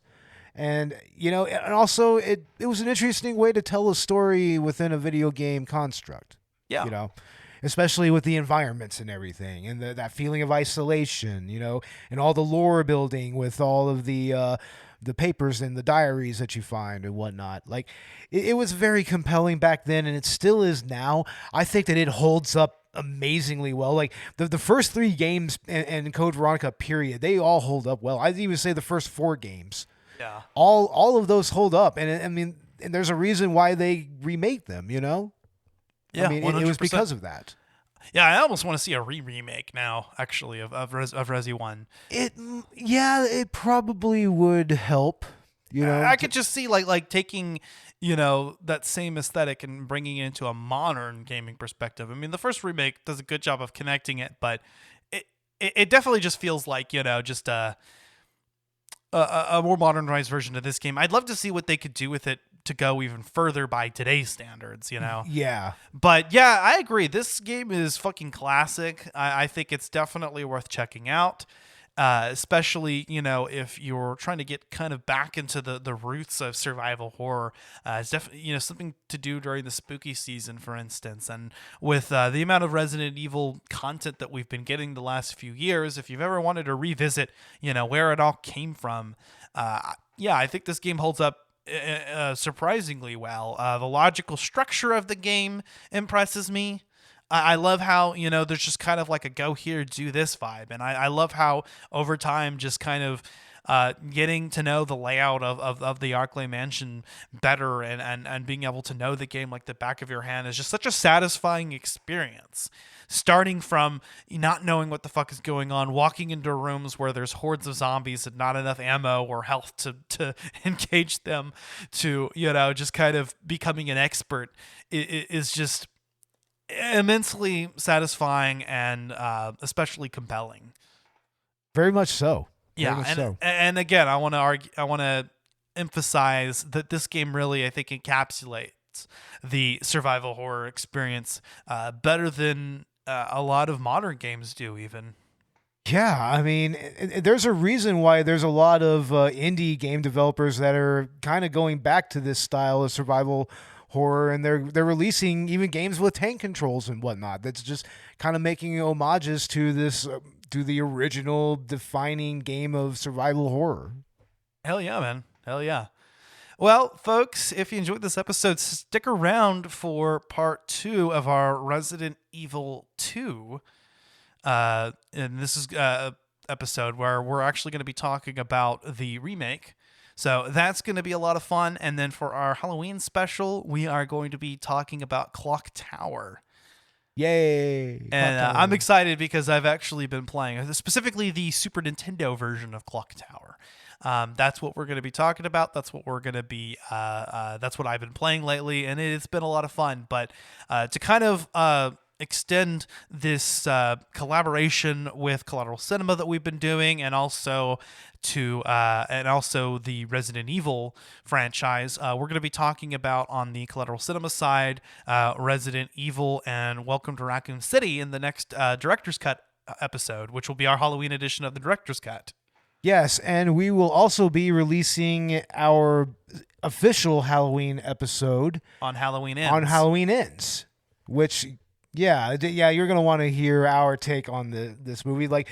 And, you know, and also it was an interesting way to tell a story within a video game construct. Yeah. You know, especially with the environments and everything and that feeling of isolation, you know, and all the lore building with all of the papers and the diaries that you find and whatnot. Like, it was very compelling back then, and it still is now. I think that it holds up amazingly well. Like, the first 3 games and Code Veronica, period, they all hold up well. I'd even say the first 4 games. Yeah. All of those hold up. And I mean, and there's a reason why they remake them, you know? Yeah, I mean, it was because of that. Yeah, I almost want to see a remake now, actually, of Resi 1. It probably would help. You know, I could just see like taking, you know, that same aesthetic and bringing it into a modern gaming perspective. I mean, the first remake does a good job of connecting it, but it definitely just feels like, you know, just a more modernized version of this game. I'd love to see what they could do with it to go even further by today's standards, you know? Yeah. But yeah, I agree. This game is fucking classic. I think it's definitely worth checking out. Especially, you know, if you're trying to get kind of back into the roots of survival horror. It's definitely, you know, something to do during the spooky season, for instance. And with the amount of Resident Evil content that we've been getting the last few years, if you've ever wanted to revisit, you know, where it all came from, yeah, I think this game holds up surprisingly well. The logical structure of the game impresses me. I love how, you know, there's just kind of like a go here, do this vibe. And I love how over time just kind of getting to know the layout of the Arklay Mansion better and being able to know the game like the back of your hand is just such a satisfying experience. Starting from not knowing what the fuck is going on, walking into rooms where there's hordes of zombies and not enough ammo or health to engage them, to, you know, just kind of becoming an expert is just immensely satisfying and especially compelling. Very much so. Yeah, and again, I want to emphasize that this game really, I think, encapsulates the survival horror experience better than a lot of modern games do, even. Yeah, I mean, there's a reason why there's a lot of indie game developers that are kind of going back to this style of survival horror, and they're releasing even games with tank controls and whatnot. That's just kind of making homages to this, to the original defining game of survival horror. Hell yeah, man. Hell yeah. Well, folks, if you enjoyed this episode, stick around for part 2 of our Resident Evil 2. And this is an episode where we're actually going to be talking about the remake. So that's going to be a lot of fun. And then for our Halloween special, we are going to be talking about Clock Tower. Yay! And I'm excited because I've actually been playing, specifically the Super Nintendo version of Clock Tower. That's what we're going to be talking about. That's what we're going to be, that's what I've been playing lately, and it's been a lot of fun. But to kind of extend this collaboration with Collateral Cinema that we've been doing, and also the Resident Evil franchise, we're going to be talking about on the Collateral Cinema side, Resident Evil and Welcome to Raccoon City in the next Director's Cut episode, which will be our Halloween edition of the Director's Cut. Yes, and we will also be releasing our official Halloween episode on Halloween Ends. Which, yeah, you're gonna want to hear our take on this movie. Like,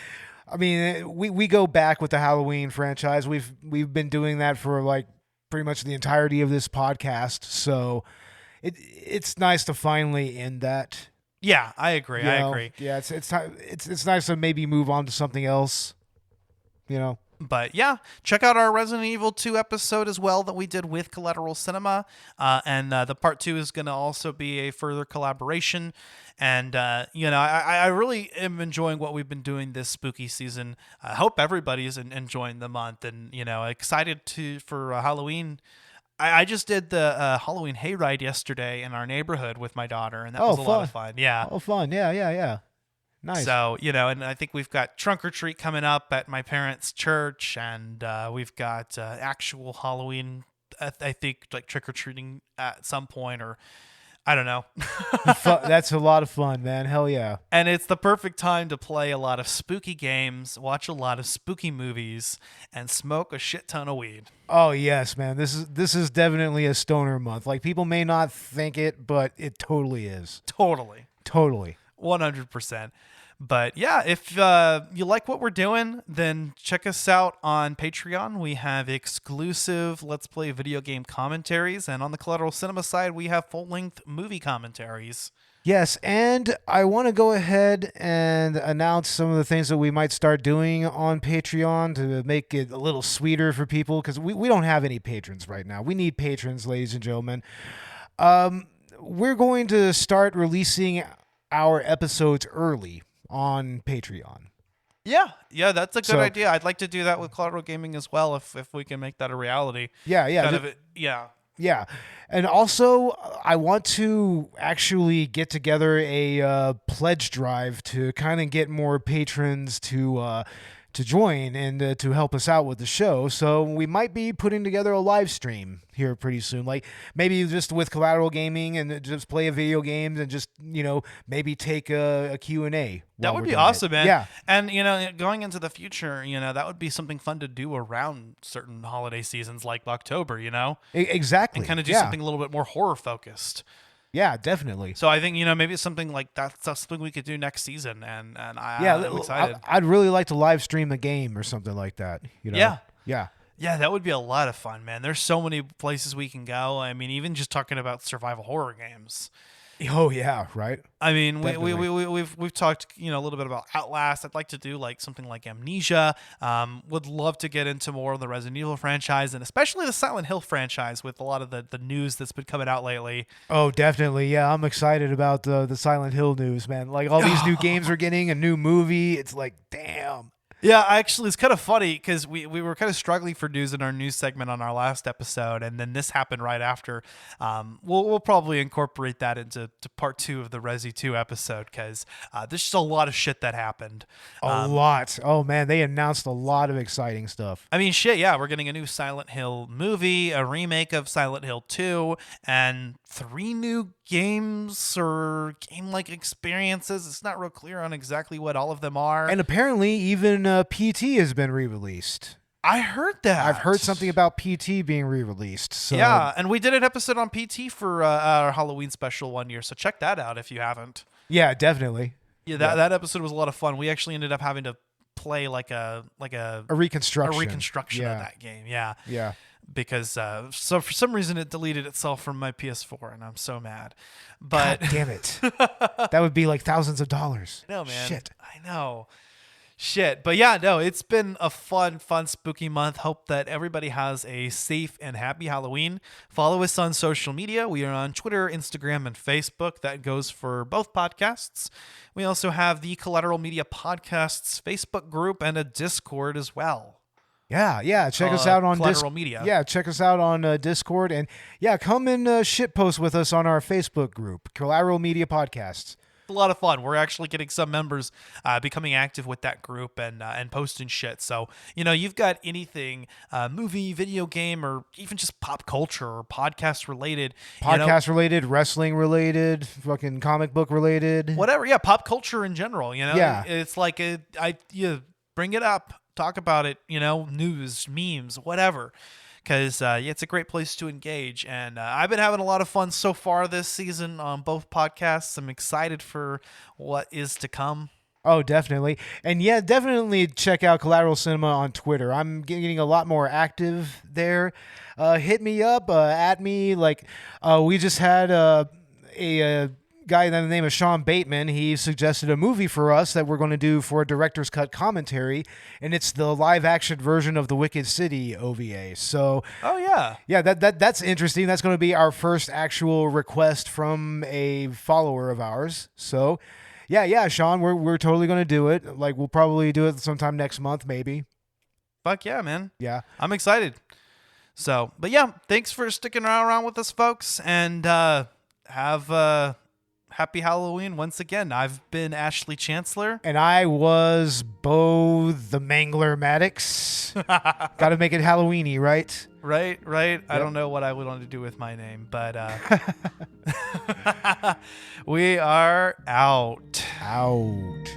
I mean, we go back with the Halloween franchise. We've been doing that for like pretty much the entirety of this podcast. So it's nice to finally end that. Yeah, I agree. I agree. Yeah, it's nice to maybe move on to something else. You know. But yeah, check out our Resident Evil 2 episode as well that we did with Collateral Cinema. And the part 2 is going to also be a further collaboration. And, I really am enjoying what we've been doing this spooky season. I hope everybody's enjoying the month and, excited for Halloween. I just did the Halloween hayride yesterday in our neighborhood with my daughter, and that was a lot of fun. Yeah. Oh, fun. Yeah. Nice. So, and I think we've got trunk or treat coming up at my parents' church, and we've got actual Halloween, I think, like trick or treating at some point, or I don't know. That's a lot of fun, man. Hell yeah. And it's the perfect time to play a lot of spooky games, watch a lot of spooky movies, and smoke a shit ton of weed. Oh yes, man. This is definitely a stoner month. Like, people may not think it, but it totally is. Totally. 100%. But yeah, if you like what we're doing, then check us out on Patreon. We have exclusive Let's Play video game commentaries. And on the Collateral Cinema side, we have full-length movie commentaries. Yes, and I want to go ahead and announce some of the things that we might start doing on Patreon to make it a little sweeter for people, because we don't have any patrons right now. We need patrons, ladies and gentlemen. We're going to start releasing our episodes early on Patreon. Yeah, that's a good idea. I'd like to do that with Collateral Gaming as well, if we can make that a reality. Yeah. Yeah. And also, I want to actually get together a pledge drive to kind of get more patrons to join and to help us out with the show. So we might be putting together a live stream here pretty soon. Like, maybe just with Collateral Gaming and just play a video game and just, maybe take a Q&A. That would be awesome, man. Yeah. And, going into the future, that would be something fun to do around certain holiday seasons like October, Exactly. And kind of do something a little bit more horror focused. Yeah, definitely. So I think, maybe it's something like that's something we could do next season. And I'm excited. I'd really like to live stream a game or something like that. Yeah. Yeah, that would be a lot of fun, man. There's so many places we can go. I mean, even just talking about survival horror games. Oh yeah, right. I mean, we've talked, a little bit about Outlast. I'd like to do like something like Amnesia. Would love to get into more of the Resident Evil franchise, and especially the Silent Hill franchise with a lot of the news that's been coming out lately. Oh, definitely. Yeah, I'm excited about the Silent Hill news, man. Like, all these new games we're getting, a new movie. It's like, damn. Yeah, actually, it's kind of funny because we were kind of struggling for news in our news segment on our last episode, and then this happened right after. We'll probably incorporate that into part 2 of the Resi 2 episode, because there's just a lot of shit that happened. A lot. Oh, man, they announced a lot of exciting stuff. I mean, shit, yeah, we're getting a new Silent Hill movie, a remake of Silent Hill 2, and 3 new games or game-like experiences. It's not real clear on exactly what all of them are. And apparently even PT has been re-released. I heard that. I've heard something about PT being re-released. So. Yeah, and we did an episode on PT for our Halloween special one year, so check that out if you haven't. Yeah, definitely. Yeah, that episode was a lot of fun. We actually ended up having to play like a reconstruction of that game. Yeah. Because so for some reason it deleted itself from my PS4, and I'm so mad. But God damn it. That would be like thousands of dollars. I know, man. Shit. I know. Shit. But yeah, no, it's been a fun, spooky month. Hope that everybody has a safe and happy Halloween. Follow us on social media. We are on Twitter, Instagram, and Facebook. That goes for both podcasts. We also have the Collateral Media Podcasts Facebook group and a Discord as well. Yeah. Check us out on Collateral Media. Yeah, check us out on Discord, and come and shitpost with us on our Facebook group, Collateral Media Podcasts. A lot of fun. We're actually getting some members becoming active with that group and posting shit. So, you've got anything movie, video game, or even just pop culture or podcast related. Related, wrestling related, fucking comic book related. Whatever. Yeah, pop culture in general. Yeah. It's like you bring it up, talk about it, news, memes, whatever. Because it's a great place to engage. And I've been having a lot of fun so far this season on both podcasts. I'm excited for what is to come. Oh, definitely. And yeah, definitely check out Collateral Cinema on Twitter. I'm getting a lot more active there. Hit me up, at me. Like, we just had a guy by the name of Sean Bateman, he suggested a movie for us that we're going to do for a director's cut commentary, and it's the live action version of the Wicked City OVA. So, Oh yeah. yeah, that's interesting. That's going to be our first actual request from a follower of ours. So, yeah, Sean, we're totally going to do it. Like, we'll probably do it sometime next month, maybe. Fuck yeah, man. Yeah. I'm excited. So, but yeah, thanks for sticking around with us, folks, and have a happy Halloween once again. I've been Ashley Chancellor. And I was Bo the Mangler Maddox. Got to make it Halloweeny, right? Right. I don't know what I would want to do with my name, but we are out. Out.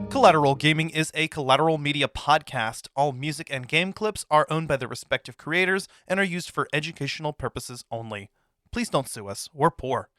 Collateral Gaming is a Collateral Media Podcast. All music and game clips are owned by their respective creators and are used for educational purposes only. Please don't sue us. We're poor.